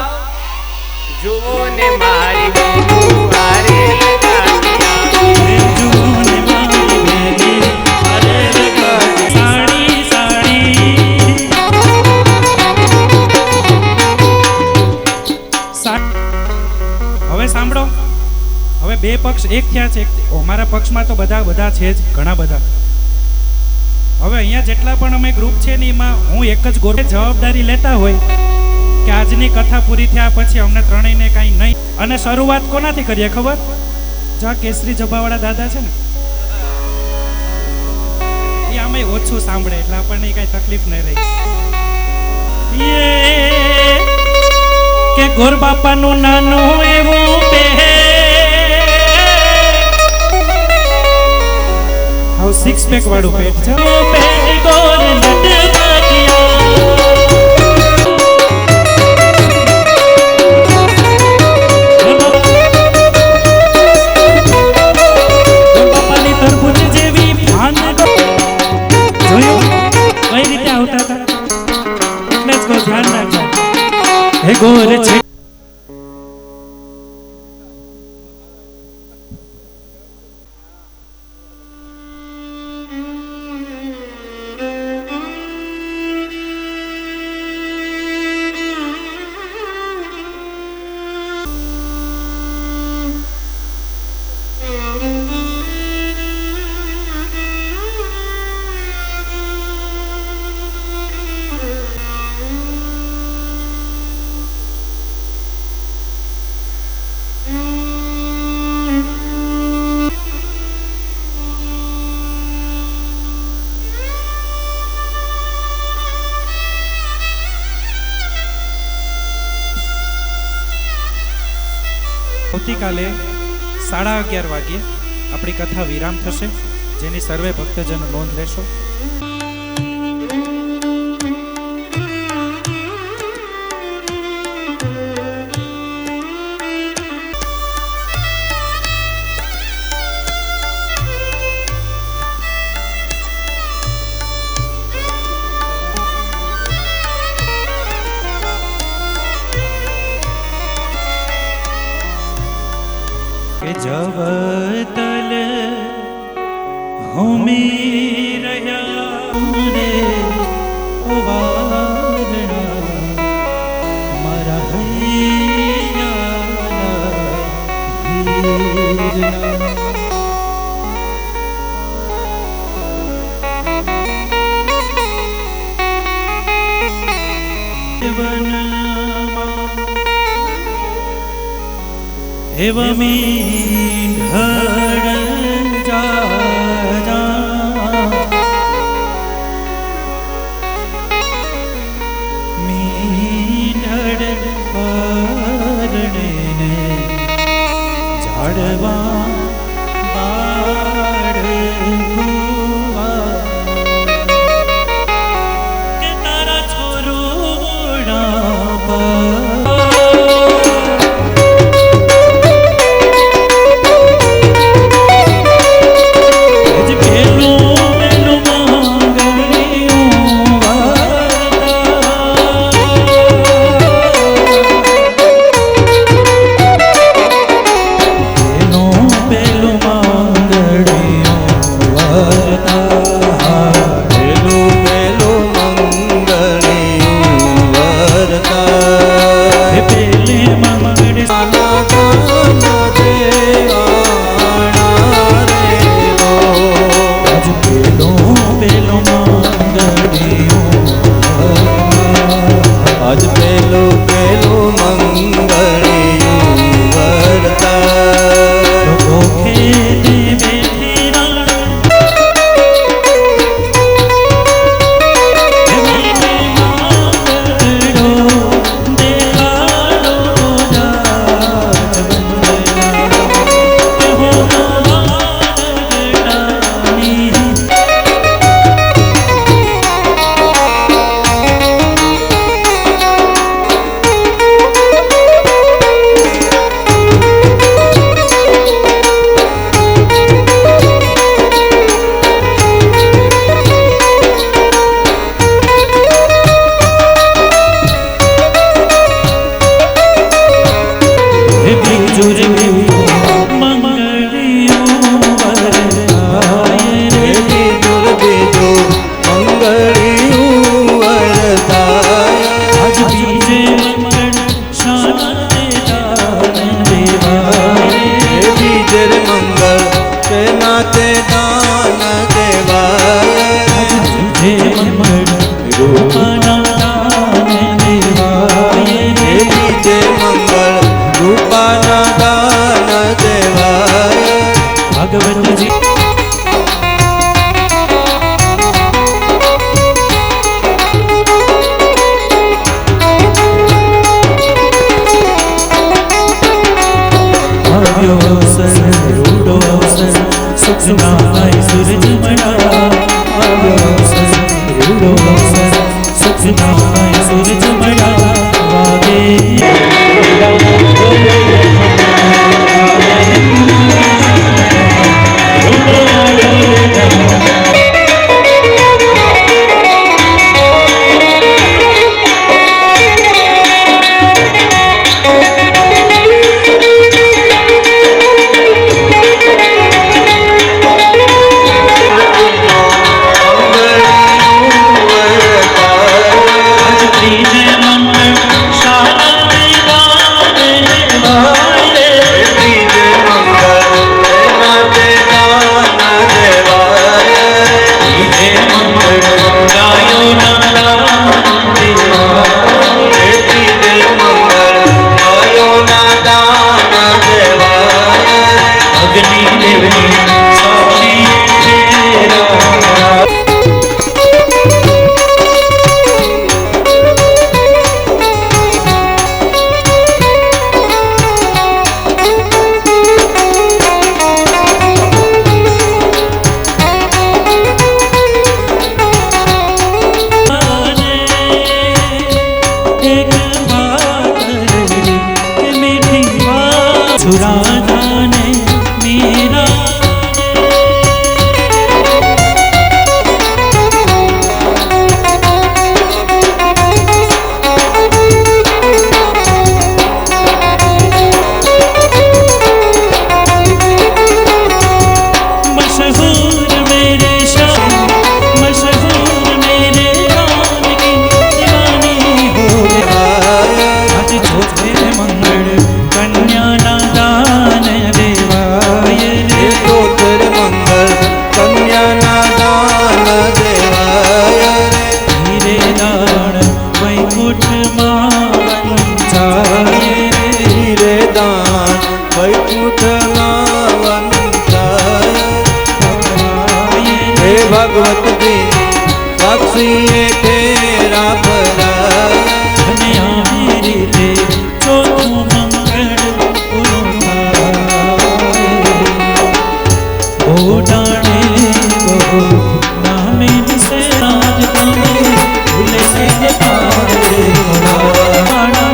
જુઓ ને મારી બેનું આ રેલગાડી આવી. જુઓ ને મારી બેની રેલગાડી. સાડી સાડી હવે સાંભળો. હવે 2 પક્ષ એક થયા છે. અમારા પક્ષમાં તો બધા છે જ, ઘણા બધા. હવે અહીંયા જેટલા પણ અમે ગ્રુપ છે ને એમાં હું એક જ ગોરે જવાબદારી લેતા હોય કે આજની કથા પૂરી થયા પછી અમને ત્રણેયને કાંઈ નહીં. અને શરૂઆત કોનાથી કરીએ ખબર? જા કેસરી જભાવાળા દાદા છે ને, એ આમે ઓછું સાંભળે એટલે આપણને કાંઈ તકલીફ નહીં રહી. કે ગોર બાપાનું નાનું એવું હાવ 6 પેક વાળું પેટ છે. ગોર બાપાની તરબૂચ જેવી ભાન જોયું કઈ રીતે આવતા હતા. એટલે જ કોઈ ધ્યાન રાખજો. હે ગોર છે આવતીકાલે 11:30 વાગ્યે આપણી કથા વિરામ થશે, જેની સર્વે ભક્તજનો નોંધ લેશો. જવતલ હોમી રહ્યા રે વારણા મારા હૈયા એવમી ઢળ જા મીંઢળ પરણે ઝાડવા બાળ કે તારા છોરુડા પર Shana હે ભગવત જી સાક્ષી એ તેરા પરા અને આવી રીતે ચોથું મંગળ પૂરું થાય ઓડાણે બહુ નામે સે રાજ તમે ભૂલે સે પારે મારા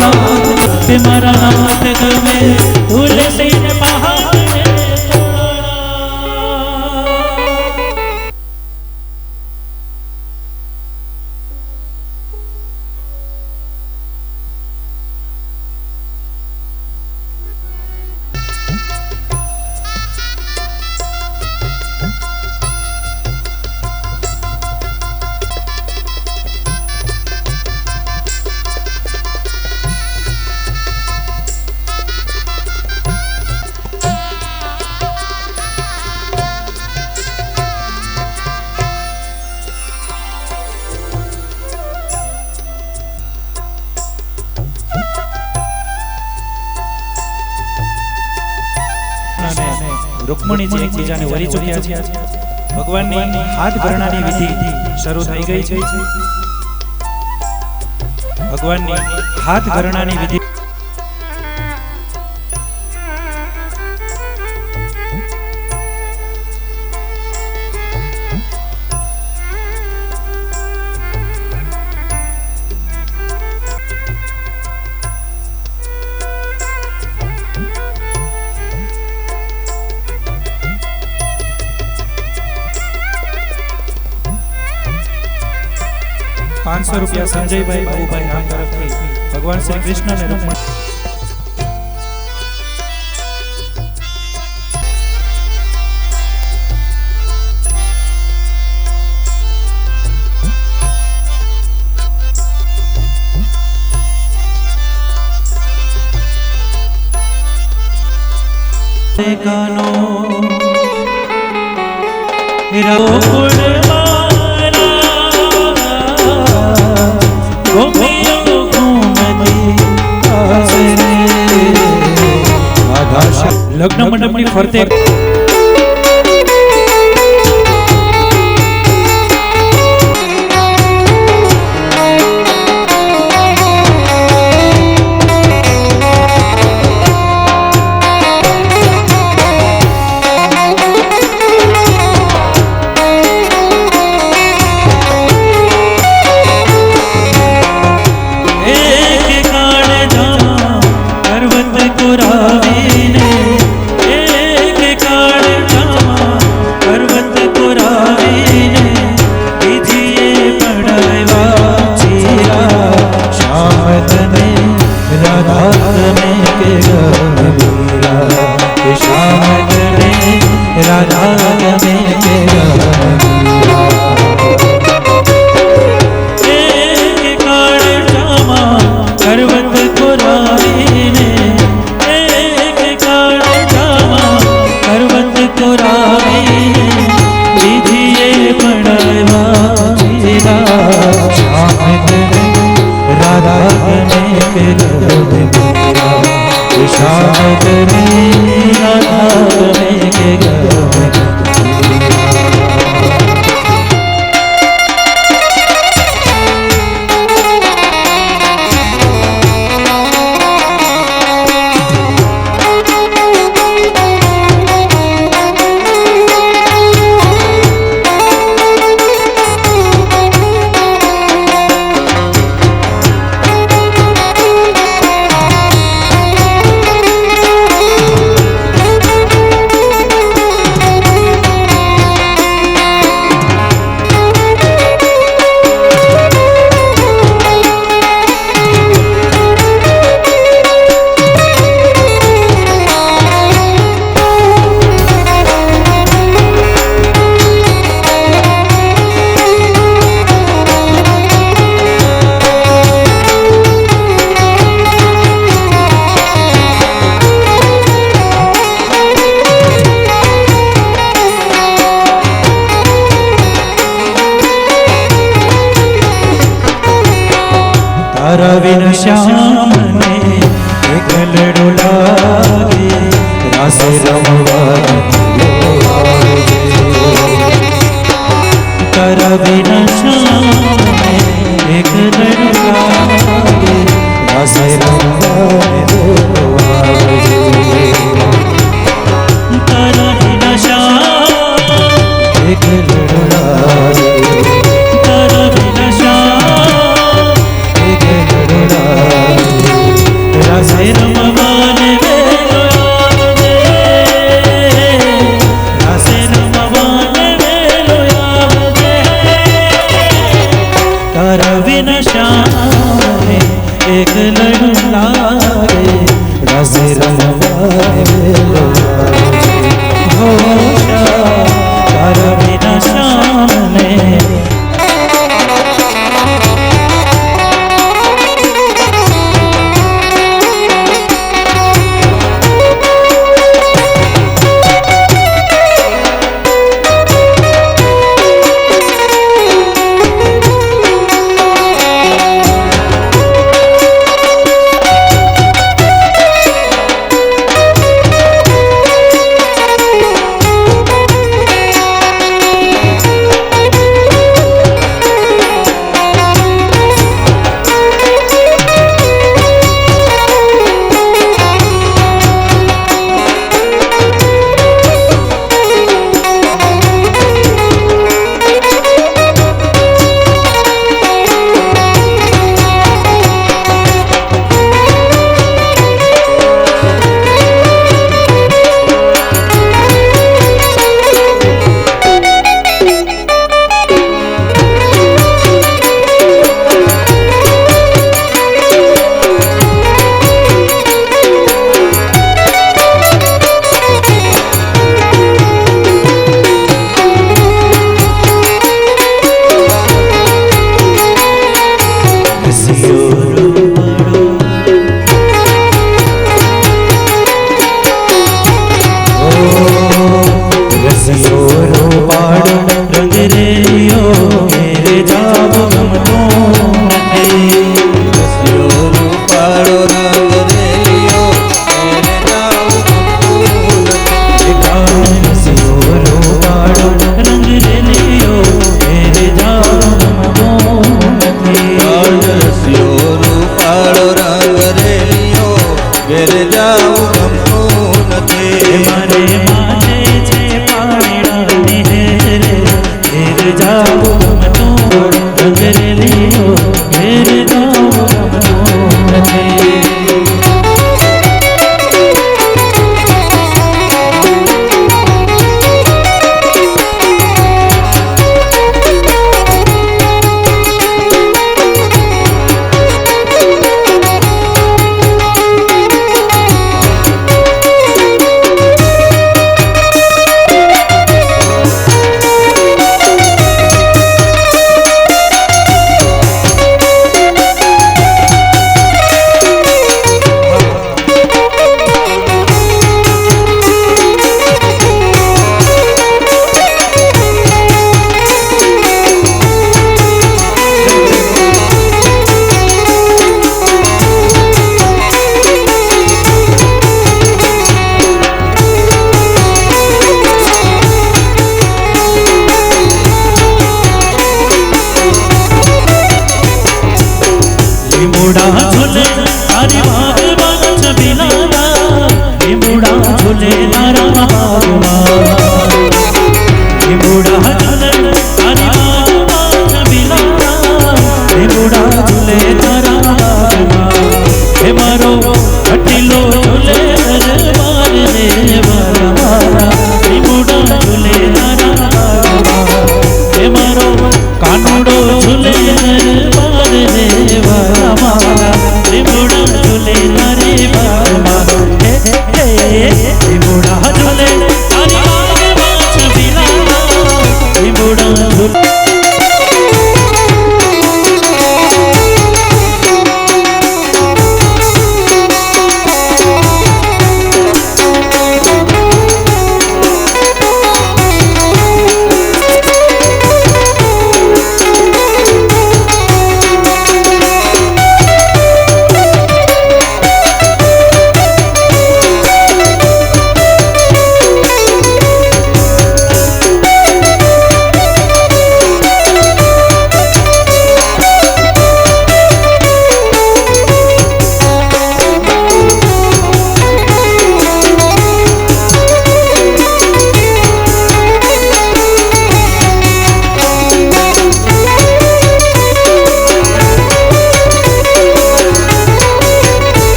નાથ ગમે ભૂલે સે પહાડ રૂકમણીજી એકબીજાને વરી ચૂક્યા છે. ભગવાનની હાથ ભરણાની વિધિ શરૂ થઈ ગઈ છે. ભગવાનની હાથ ભરણાની વિધિ ₹500 સંજયભાઈ બાબુભાઈ નામ તરફથી ભગવાન શ્રી કૃષ્ણ ને રૂકમણી કાનો લગ્ન મંડપની ફરતે રવિન શ્યામને એક લડો લાગે રાસે રમવા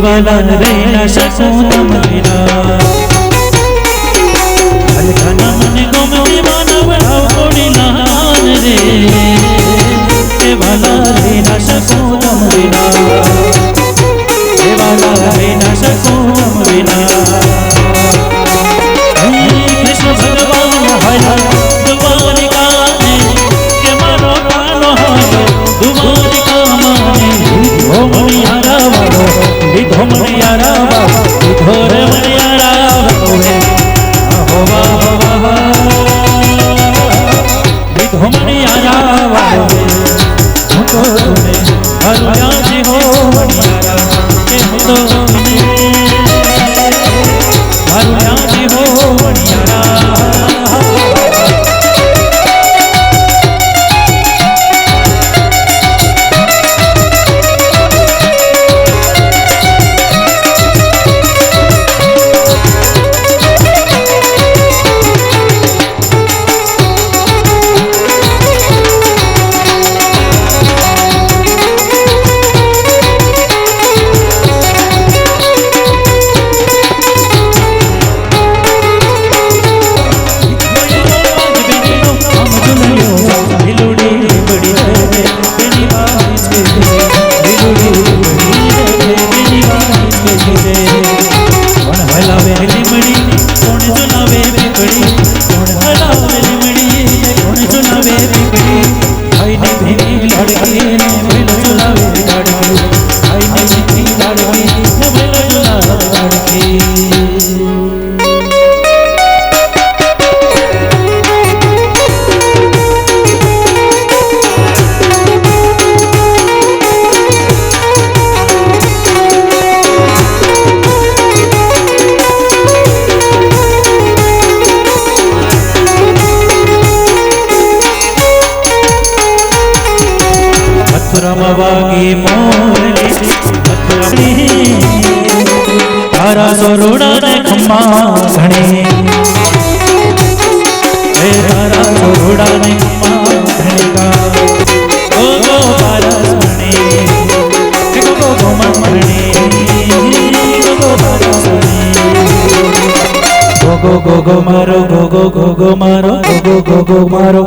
वाला रही न सकूं तम बिना हलकना मन गमे मानव थोड़ी लान रे के वाला रही न सकूं तम बिना के वाला रही न सकूं तम बिना कृष्ण भगवान हला द्वारिका ने के मानो कालो हलो द्वारिका माने विधो मणियारा वालो विधो मणियारा वालो विधो रे मणियारा वालो हो वाह विधो मणियारा वालो હું તો તને હરુયાજી હો મણિયારા કે હું તો તને હરુયાજી હો મણિયારા वागी मोरली तारा सोरुड़ा ने खम्मा घणे हे तारा सोरुड़ा ने खम्मा घणे का ओ गो तारा सोने गो गो मणि गो तारा सोने गो मारो गो मारो गो मारो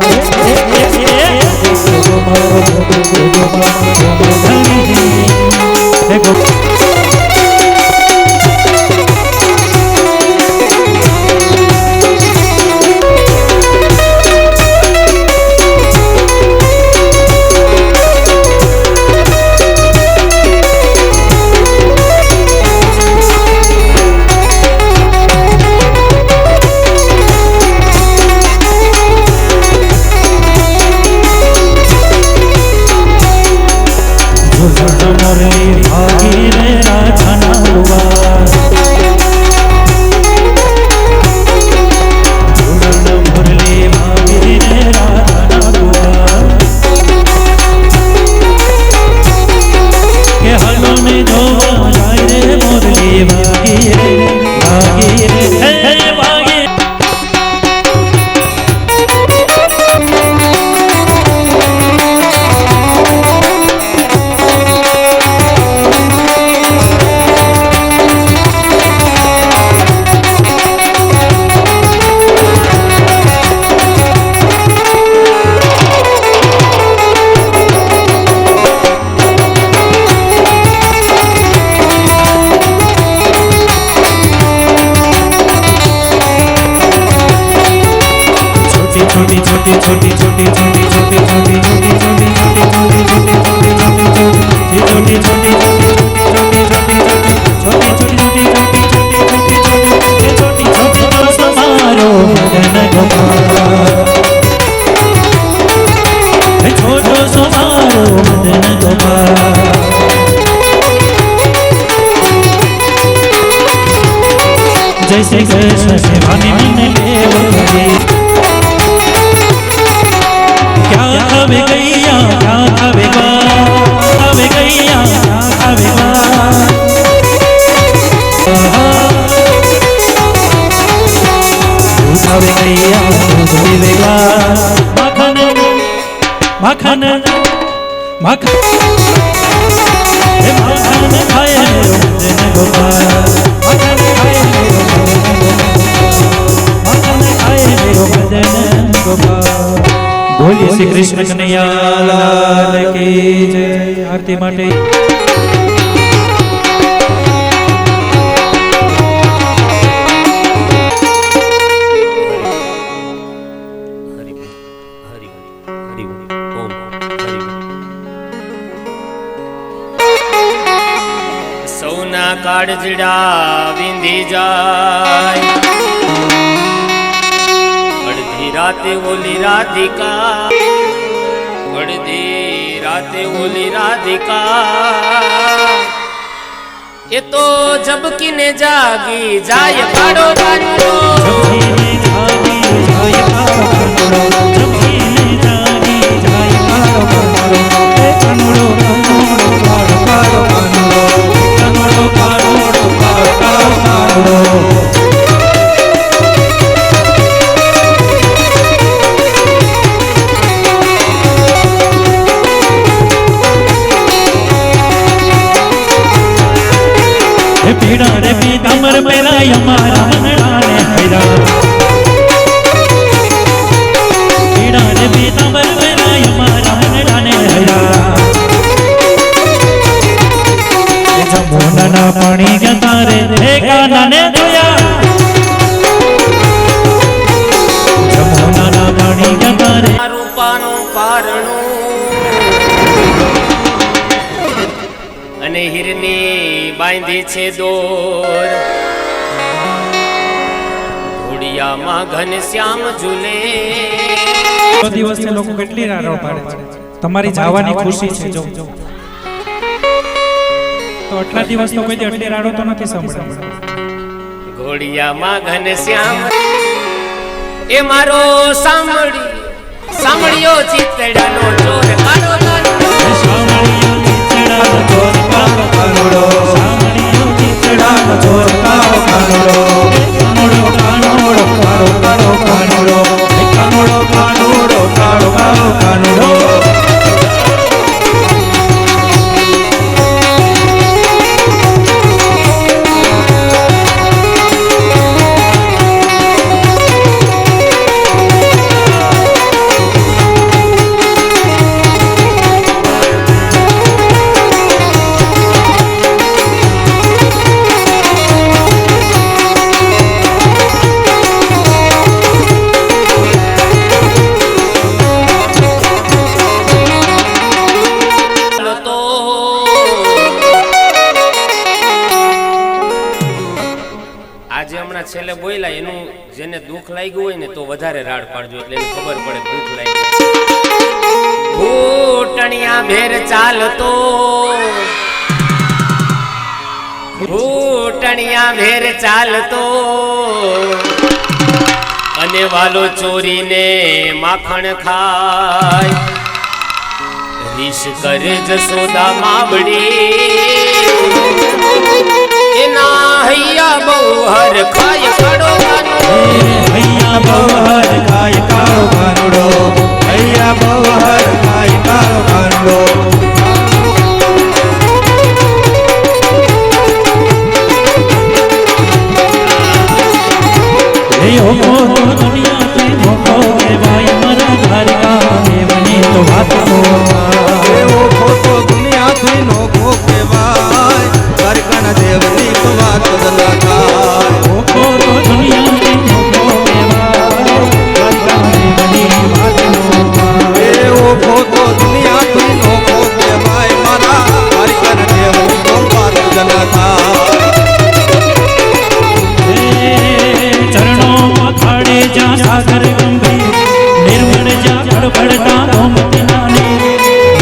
जैसे कृष्ण सेवानी मैंने क्या खावे गैया क्या खावे खावे गैया क्या खावे गैया दूध पीवेगा माखन माखन माखन माखन खाए ગોપાલ મગન ખાય મેરો મગન ખાય મેરો મદન ગોપાલ બોલીએ શ્રી કૃષ્ણ કનૈયા લાલ કી જય આરતી માટે સૌના કાળજડા વિંધી જાય અડધી રાતે ઓલી રાધિકા અડધી રાતે ઓલી રાધિકા એ તો ઝબકીને જાગી જાય કાળો કાંડો જપીને જાગી જાય કાળો કાંડો જપીને જાગી જાય કાળો કાંડો એ કાંડો કાંડો કાળો કાળો કાંડો કાંડો કાળો કાળો કાળો કાંડો પીડા રે પીતાંબર પહેરાય અમારા મનડાને હૈરા પીડા રે પીતાંબર પહેરાય અમારા મનડાને હૈરા જમોના પાણી ગતા રે હે કાનાને જોયા જમોના પાણી ગતા રે રૂપાનું પારણું અને હિરની બાંધી છે દોર ઘોડિયામાં ઘન શ્યામ ઝૂલે દિવસથી લોકો કેટલી રાડો પાડે છે તમારી જવાની ખુશી છે જો તો આટલા દિવસ તો કોઈ આટલી રાડો તો નથી સાંભળ્યો ઘોડિયામાં ઘન શ્યામ એ મારો સાંભળ્યો ચિતડાનો ચોર કાળો કાળો સાંભળ્યો ચિતડાનો ચોર કાળો કાળો સાંભળ્યો ચિતડાનો ચોર કાળો કાળો કાનોડો કાનોડો કાળો કાળો કાનોડો કાનોડો કાનોડો કાળો કાળો કાનોડો છેલ્લે બોલ્યા એનું જેને દુઃખ લાગ્યું હોય ને તો વધારે રાડ પાડજો એટલે એને ખબર પડે દુઃખ લાગ્યું ઘૂંટણિયા ભેર ચાલતો ઘૂંટણિયા ભેર ચાલતો અને વાલો ચોરીને માખણ ખાય રીશ કરે જસોદા માવડી એના હૈયા બહુ હર ખાય કાળો કાનડો હૈયા બહુ હર ખાય કાળો કાનડો હૈયા બહુ હર ખાય કાળો કાનડો એ ઓકો તો દુનિયાથી મોકો કહેવાય મારા દ્વારકા દેવની તો વાત એ ઓકો તો દુનિયાથી નોકો કહેવાય દ્વારકાના દેવની તો વાત જ ના થાય ઓકો તો દુનિયાથી મોકો કહેવાય દ્વારકા દેવની વાત એ ઓકો તો દુનિયાથી નોકો કહેવાય મારા દ્વારકાના દેવની તો વાત જ ના થાય ચરણો પખાડે જા સાગર ગંભીર નિર્મળ જા પડપડતા ગોમતી નાની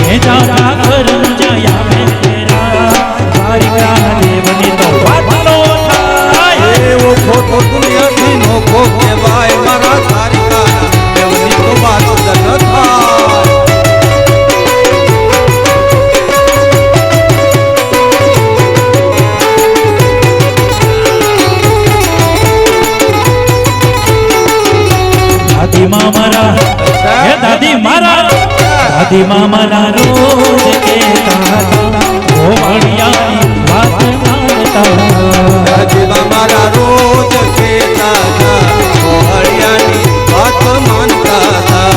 હે જા કરમ જયા મે તેરા દ્વારિકા દેવની તો વાત નો થાય એ ઓકો તો દુનિયાથી નોકો કહેવાય મારા દ્વારકાના દેવની તો વાત જ ન થાય દાદી મારા રોજ કહેતા હતા ઓ ભણિયાની વાત માનતા હતા જીવા મારા રોજ કેતા હતા કોહળિયાની વાત માનતા હતા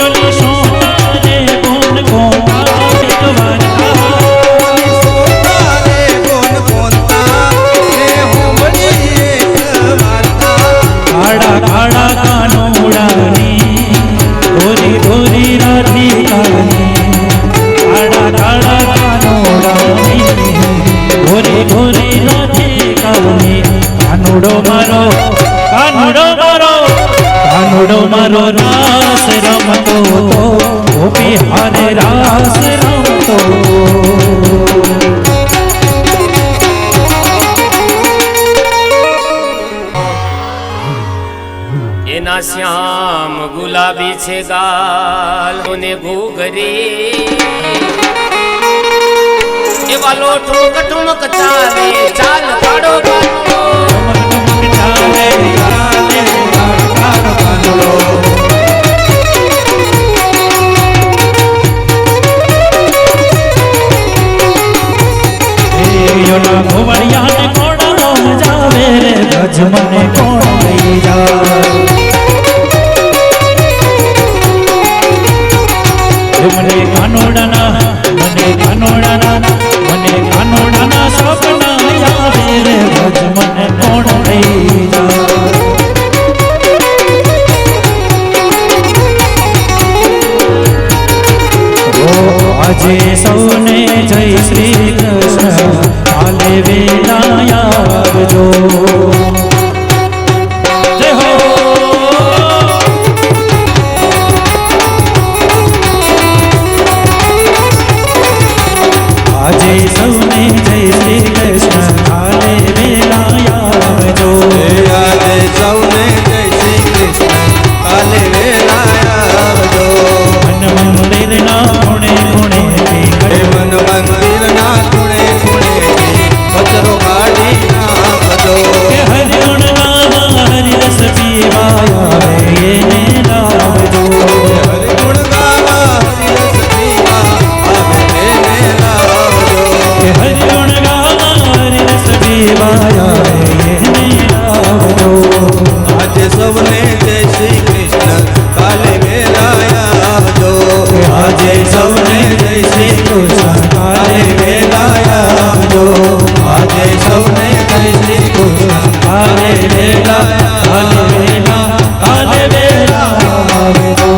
ઓલી સોનારે કોણ કોણા ભેટવાતા સોનારે કોણ કોણતા એ હોંભળી એક વાર્તા કાળા કાળા કાનોડાની ગોરી ગોરી રાધિકાની કાળા કાળા કાનોડાની ગોરી ગોરી રાધિકાની કાનુડો મારો કાનુડો મારો કાનુડો મારો રાસ રમતો ગોપી હારે રાસ રમતો એના શ્યામ ગુલાબી છે ગાલ ને ઘૂઘરી એવા લો ઠુમક ઠુમક ચાલે ચાલ પાડો પાડો ચાલે ચાલે કાનુડો યોના ગોવળિયાને કોણ મજાવે રે ગજ મને કોણ લઈ જાય મને કાનોડાના સપના આવે રે ગજ મને કોણ લઈ જાય આજે સૌને જય શ્રી કૃષ્ણ આલે વેલા આવજો જય હો આજે સૌને જય શ્રી કૃષ્ણ આલે વેલા આવજો આજે સૌને જય શ્રી કૃષ્ણ કાલે વેલા આવજો મન મંદિરના ખૂણે ખૂણે હે મન મંદિરના ખૂણે ખૂણે કચરો કાઢી નાખજો કે હરિઓણ ગાવા હરિરસ પીવા એને લાવજો હરિગુણ ગાવા હરિરસ પીવા આવે તેને લાવજો કે હરિઓણ ગાવા હરિરસ પીવા એને લાવજો આજે સૌને જય શ્રી કૃષ્ણ કાલે વેલા આવજો આજે સૌને જય શ્રી કૃષ્ણ કાલે વેલા આવજો આજે સૌને જય શ્રી કૃષ્ણ કાલે વેલા કાલે વેલા આવજો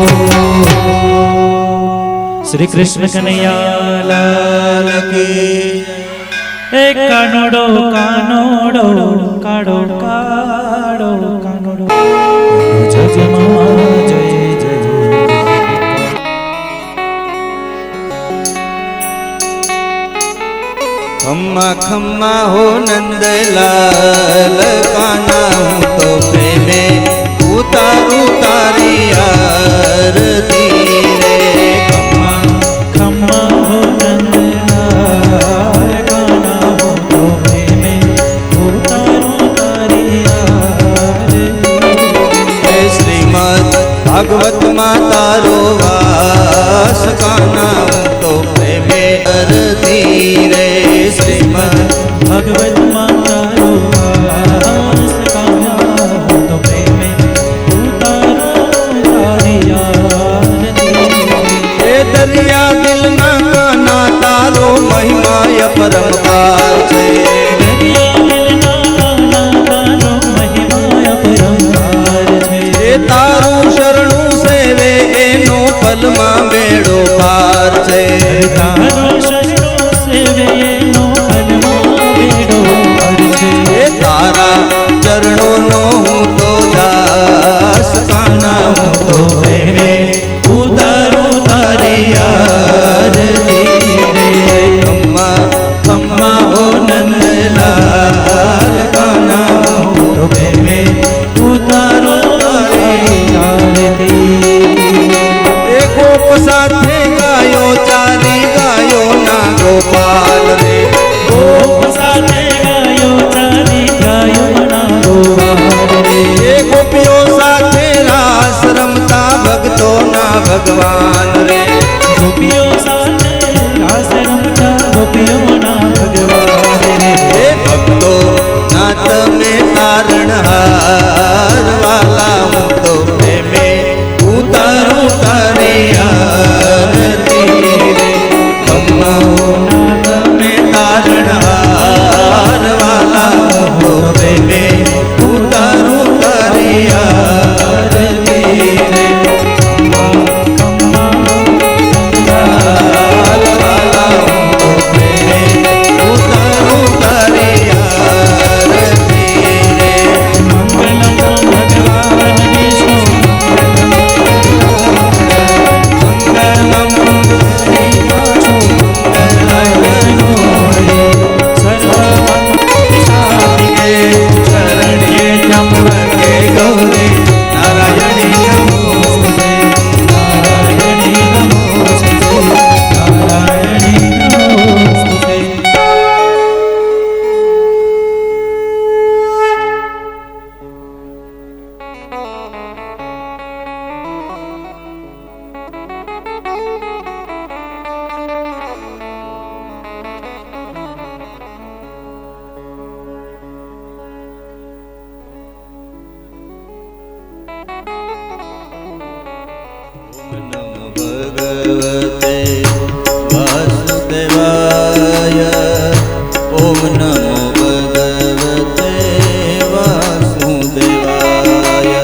શ્રી કૃષ્ણ કનૈયા લાલ કી એ કાનોડો કાનોડો કાળો કાળો કાનોડો જજમાં જય જય ખમ્મા ખમ્મા હો નંદલાલ કાના હું તો પ્રેમે ઉતારું તારી આરતી રે ખમ્મા ખમ્મા હો નંદલાલ કાના હો તો પ્રેમે ઉતારો તારી આરતી હે શ્રીમદ ભાગવતમાં તારો વાસ કાના હું તો પ્રેમે અરતી રે શ્રીમદ ભગવત માતારો વાસ કાના તો પ્રેમે ઉતારો તારી આરતી હે દરિયા દિલના કાના તારો મહિમાય પરંપાર છે એ તારું શરણું સેવે એનો પલમાં બેડો પાર છે એ તારા ચરણોનો હું તો દાસ કાના હું તો પ્રેમે ઉતારું તારી આરતી રે ખમ્મા ખમ્મા હો નંદલાલ કાના હું તો પ્રેમે ઉતારો તારી આરતી એ ગોપ સાથે ગાયો ચારી ગાયો ના ગોપાલ રે ગોપ સાથે ગાયો ચારી ગાયો ના ગોપાલ રે એ ગોપીઓ સાથે રાસ રમતા ભક્તોના ભગવાન રે ગોપીઓ સાથે રાસ રમતા ગોપીઓના ભગવાન રે એ ભગવતે વાસુદેવાય. ઓમ નમો ભગવતે વાસુદેવાય.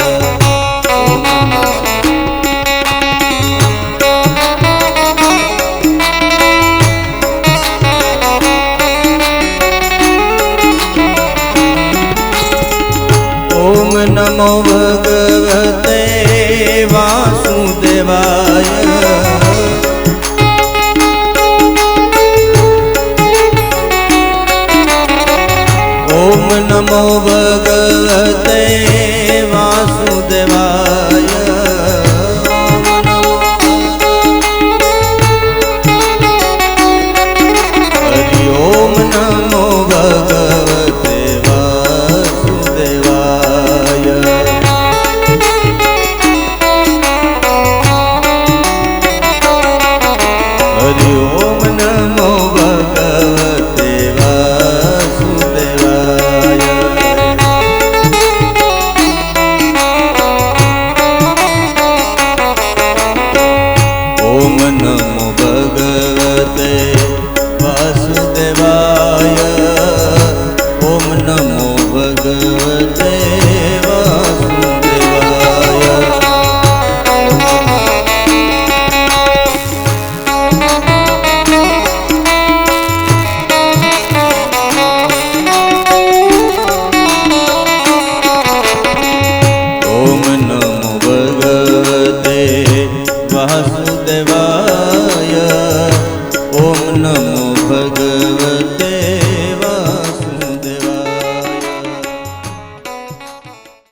ઓમ નમો ભગવતે વાસુદેવાય. ઓમ નમો ભગવતે વાસુદેવાય.